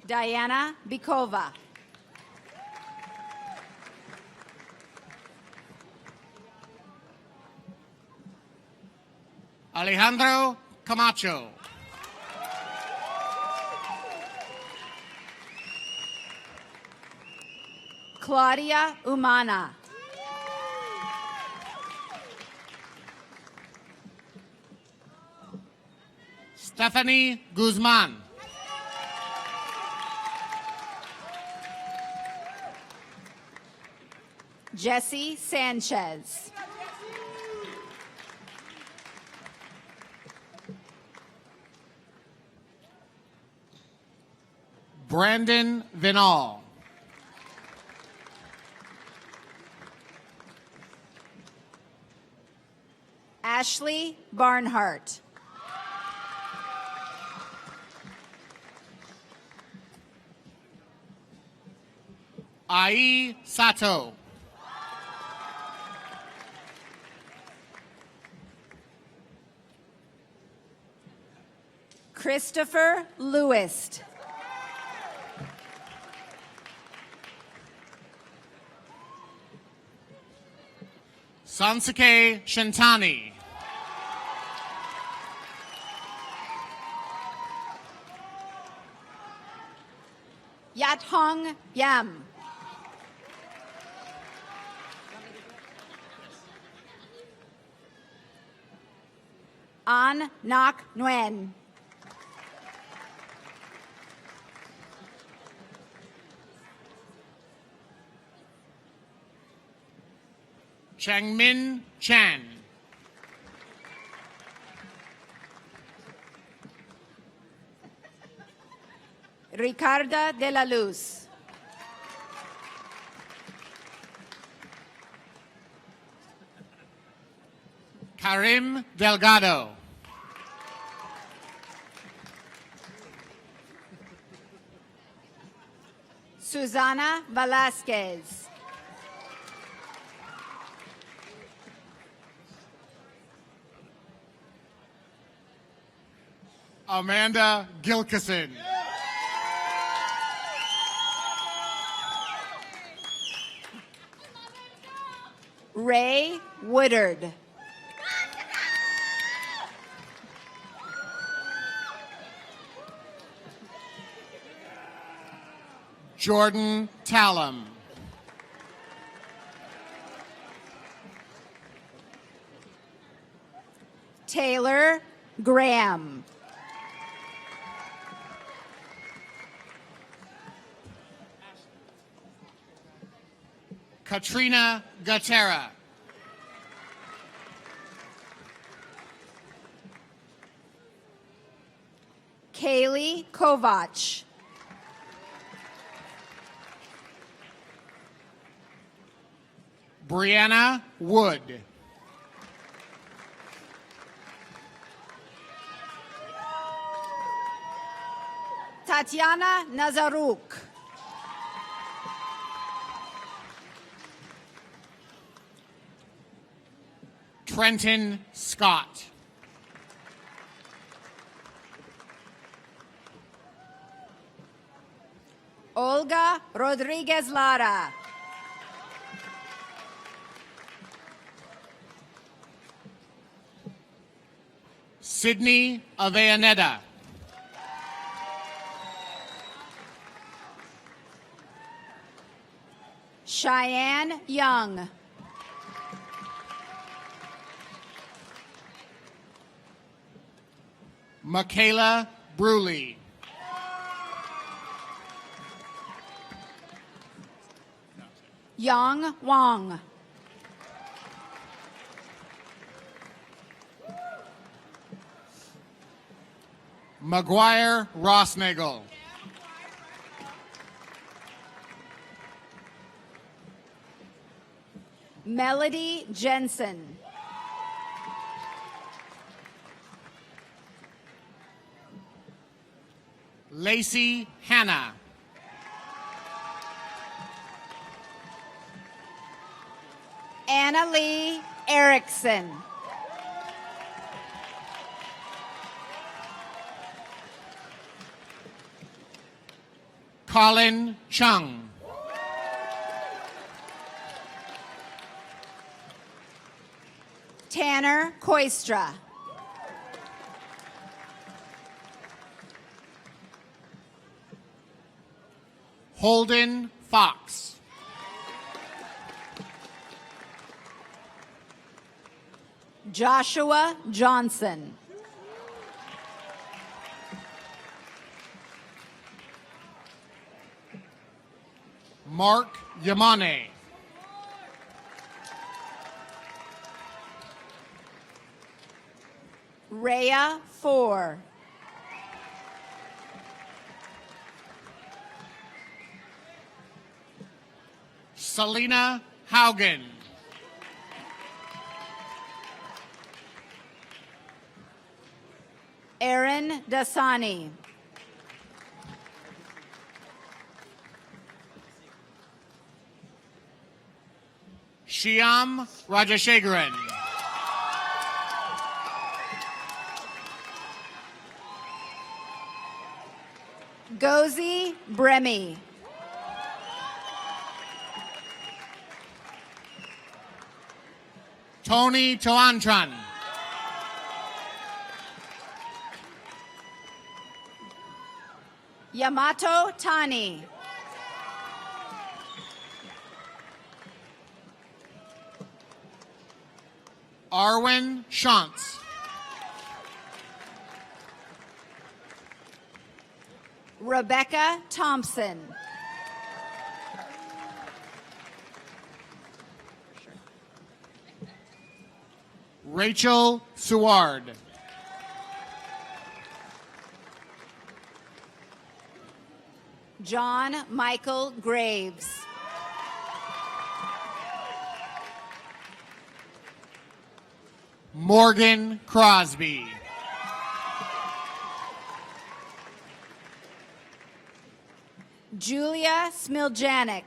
Diana Bikova. Alejandro Camacho. Claudia Umana. Stephanie Guzman. Jesse Sanchez. Brandon Vinal. Ashley Barnhart. Ai Sato. Christopher Lewis. Sansuke Shintani. Yathong Yam. An Nak Nguyen. Changmin Chan. Ricarda de la Luz. Karim Delgado. Susana Velasquez. Amanda Gilkison. Ray Woodard. Jordan Talum. Taylor Graham. Katrina Gatera. Kovach. Brianna Wood. Tatiana Nazaruk. Trenton Scott. Olga Rodriguez Lara. Sydney Aveaneda. Cheyenne Young. Michaela Bruley. Yang Wang. McGuire Rossnagel. Melody Jensen. Lacey Hanna. Anna Lee Erickson. Colin Chung. Tanner Koistra. Holden Fox. Joshua Johnson. Mark Yamane. Rhea Four. Selena Haugen. Aaron Dasani. Shyam Rajashekaran. Gozi Bremy. Tony Toantran. Yamato Tani. Arwen Shantz. Rebecca Thompson. Rachel Seward. John Michael Graves. Morgan Crosby. Julia Smiljanek.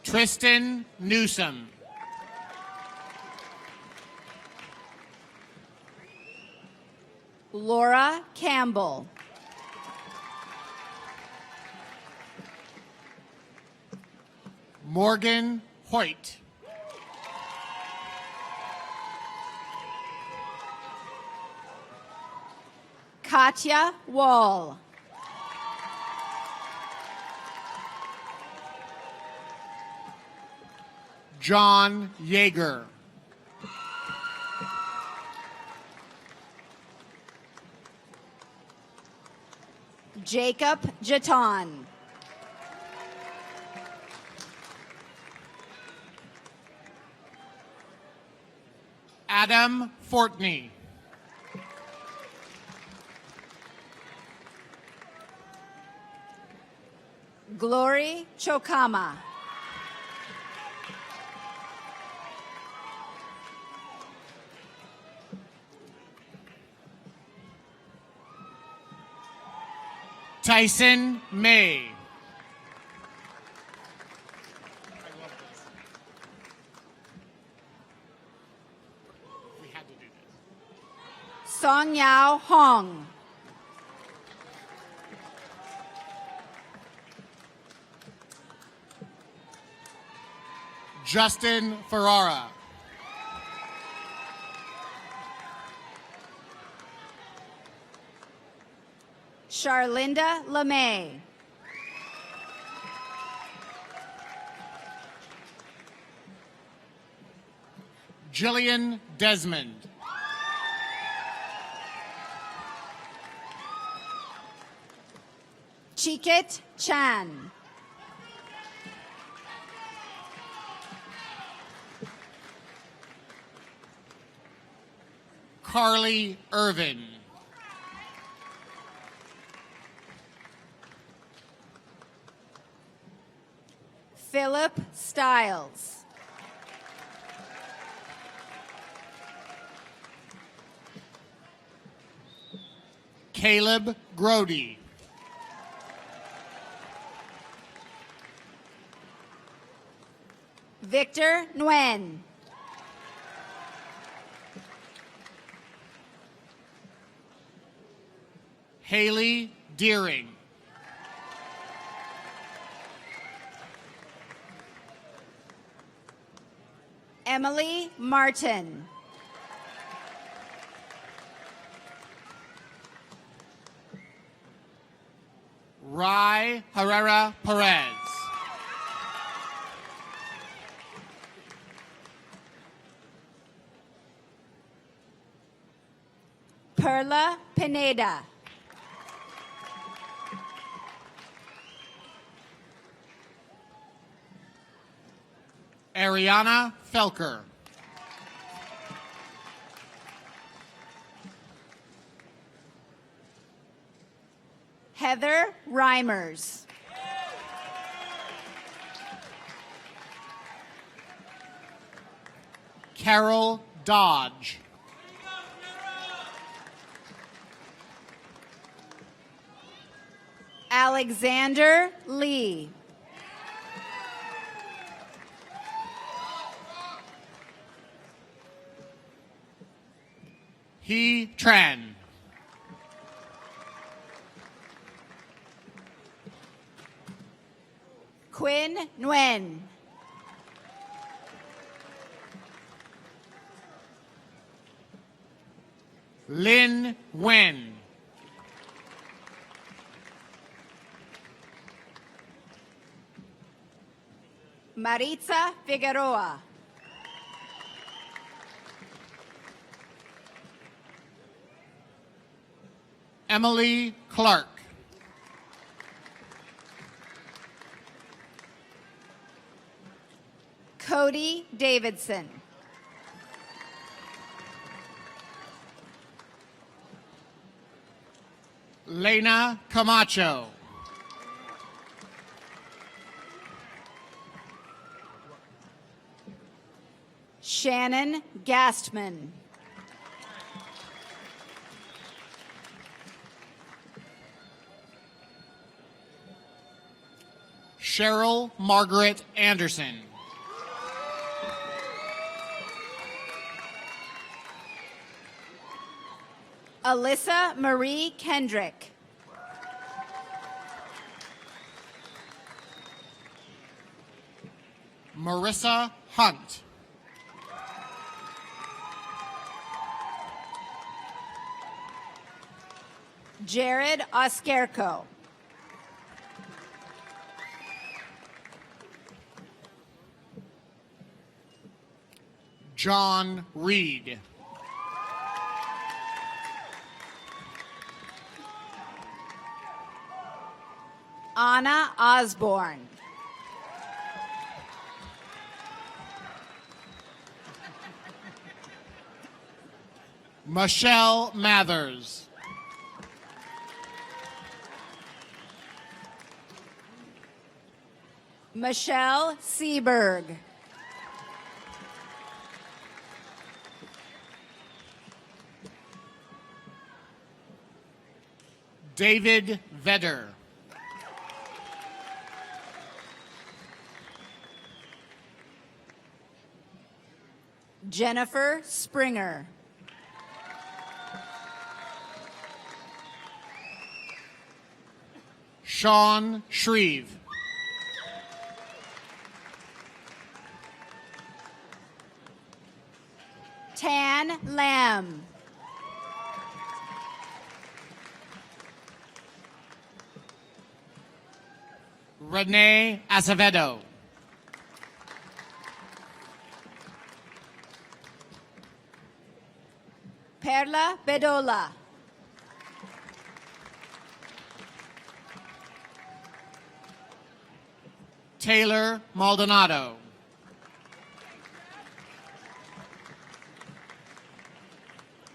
Tristan Newsom. Laura Campbell. Morgan Hoyt. Katya Wall. John Yeager. Jacob Jaton. Adam Fortney. Glory Chokama. Tyson May. We had to do this. Song Yao Hong. Justin Ferrara. Charlinda LeMay. Jillian Desmond. Chikit Chan. Carly Irvin. Philip Stiles. Caleb Grody. Victor Nguyen. Haley Deering. Emily Martin. Rai Herrera Perez. Perla Pineda. Ariana Felker. Heather Reimers. Carol Dodge. Alexander Lee. He Tran. Quinn Nguyen. Lin Wen. Maritza Figueroa. Emily Clark. Cody Davidson. Lena Camacho. Shannon Gastman. Cheryl Margaret Anderson. Alyssa Marie Kendrick. Marissa Hunt. Jared Oskerko. John Reed. Anna Osborne. Michelle Mathers. Michelle Seberg. David Vedder. Jennifer Springer. Sean Shreve. Tan Lamb. Renee Acevedo. Perla Bedola. Taylor Maldonado.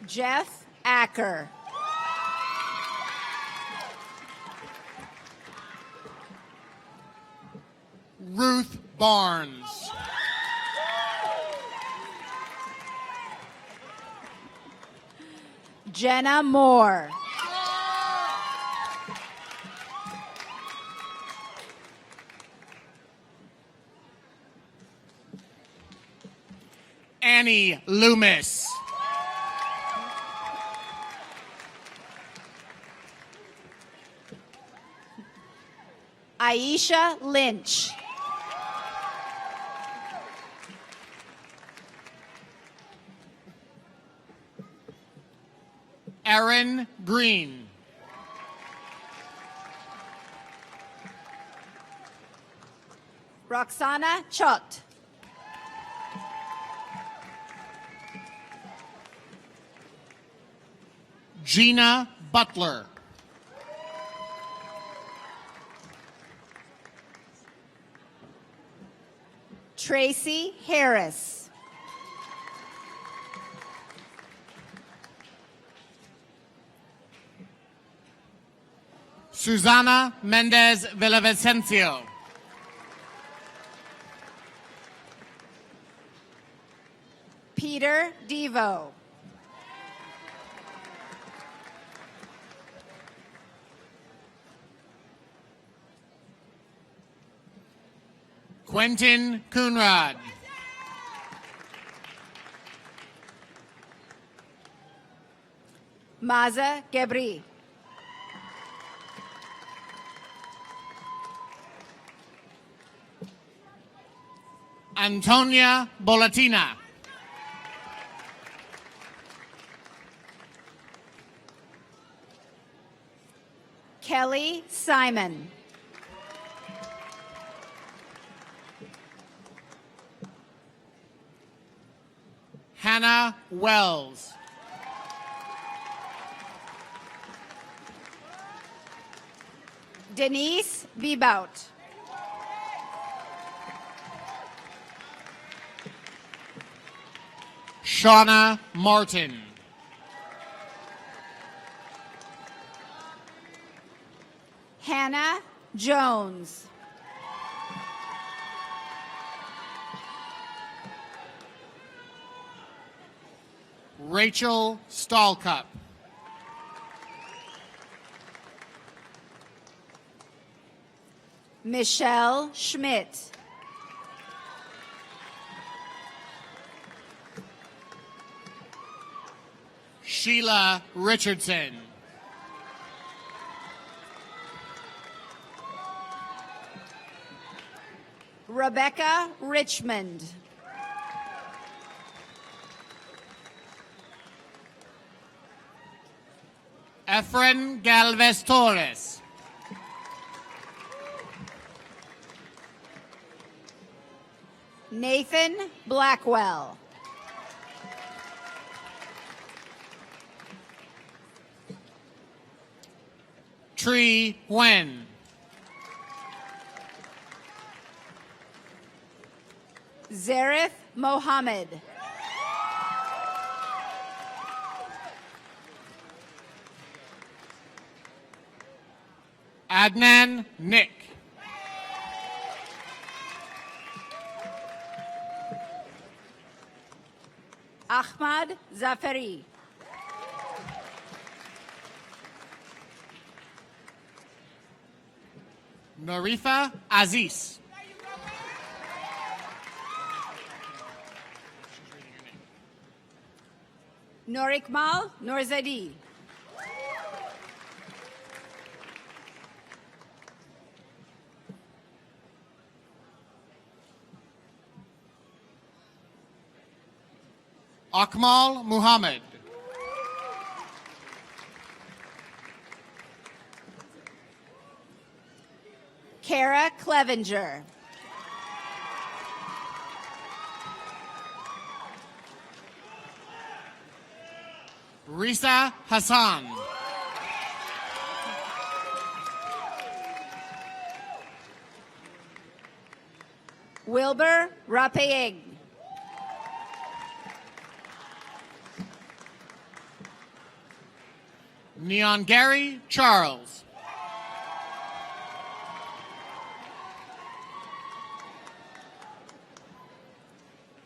Jeff Acker. Ruth Barnes. Jenna Moore. Annie Loomis. Aisha Lynch. Erin Green. Roxana Chott. Gina Butler. Tracy Harris. Susana Mendez Villavicencio. Peter Devo. Quentin Coonrod. Maza Gebri. Antonia Bolatina. Kelly Simon. Hannah Wells. Denise Bebout. Shauna Martin. Hannah Jones. Rachel Stahlcup. Michelle Schmidt. Sheila Richardson. Rebecca Richmond. Efren Galvez Torres. Nathan Blackwell. Tree Wen. Zareth Mohammed. Adnan Nick. Ahmad Zafari. Norifa Aziz. Norikmal Norzadi. Akmal Muhammad. Kara Clevenger. Risa Hassan. Wilbur Rapeig. Neon Gary Charles.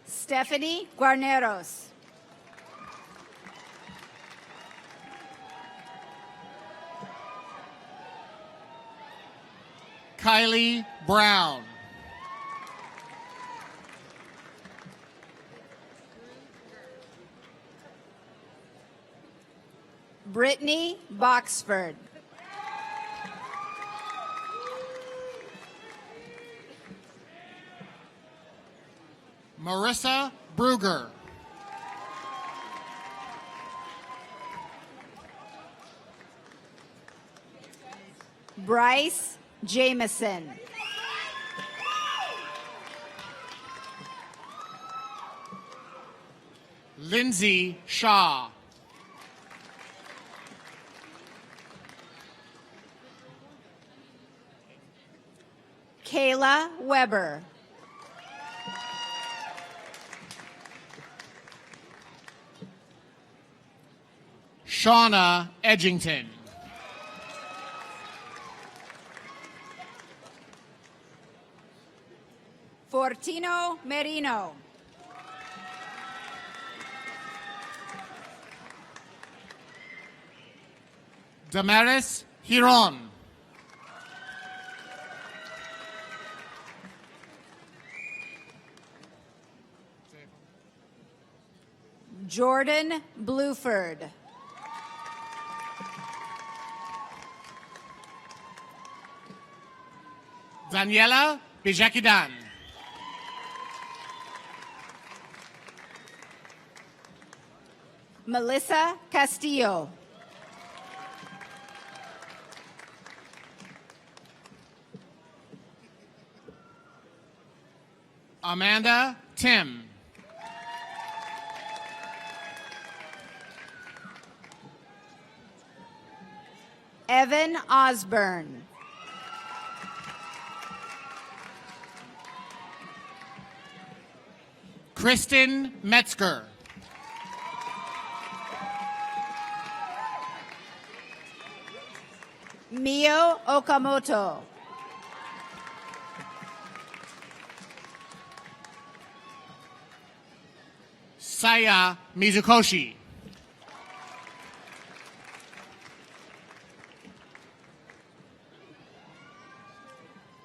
Stephanie Guarneros. Kylie Brown. Brittany Boxford. Marissa Bruger. Bryce Jameson. Lindsay Shaw. Kayla Weber. Shauna Edgington. Fortino Merino. Damaris Hiron. Jordan Bluford. Daniela Bijakidan. Melissa Castillo. Amanda Tim. Evan Osborne. Kristen Metzger. Mio Okamoto. Saya Mizukoshi.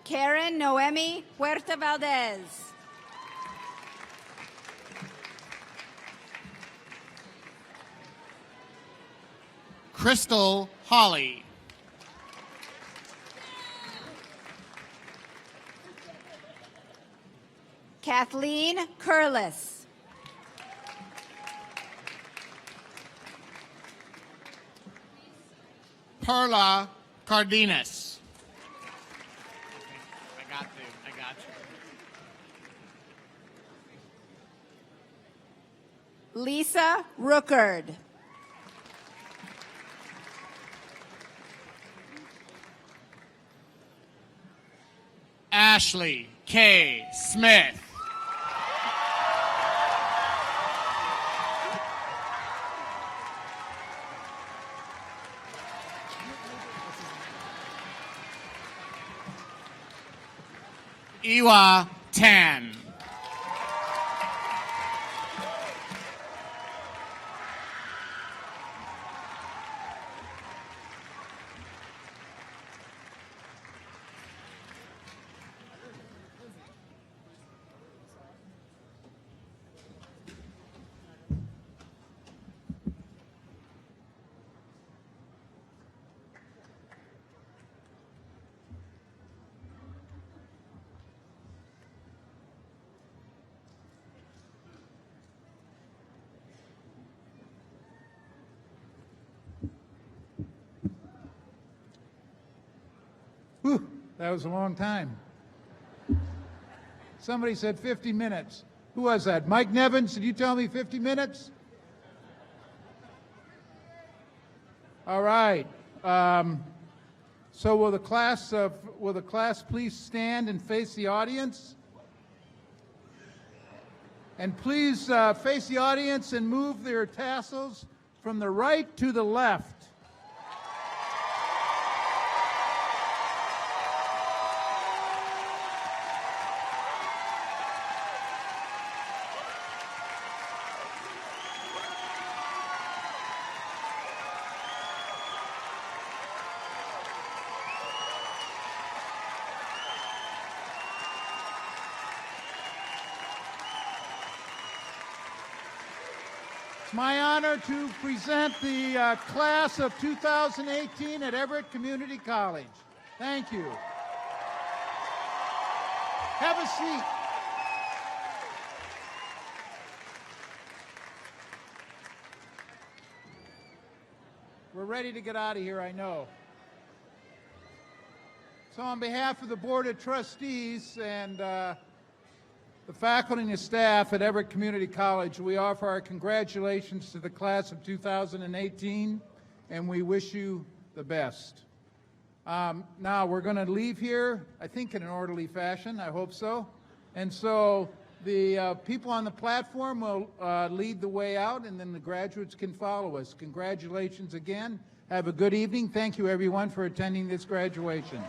Karen Noemi Huerta Valdez. Crystal Holly. Kathleen Curlis. Perla Cardenas. I got you. Lisa Rookard. Ashley K. Smith. Iwa Tan. Whew, that was a long time. Somebody said 50 minutes. Who was that? Mike Nevins, did you tell me 50 minutes? All right. So will the class please stand and face the audience? And please face the audience and move their tassels from the right to the left. It's my honor to present the class of 2018 at Everett Community College. Thank you. Have a seat. We're ready to get out of here, I know. So on behalf of the Board of Trustees and the faculty and the staff at Everett Community College, we offer our congratulations to the class of 2018, and we wish you the best. Now, we're going to leave here, I think, in an orderly fashion. I hope so. And so the people on the platform will lead the way out, and then the graduates can follow us. Congratulations again. Have a good evening. Thank you, everyone, for attending this graduation.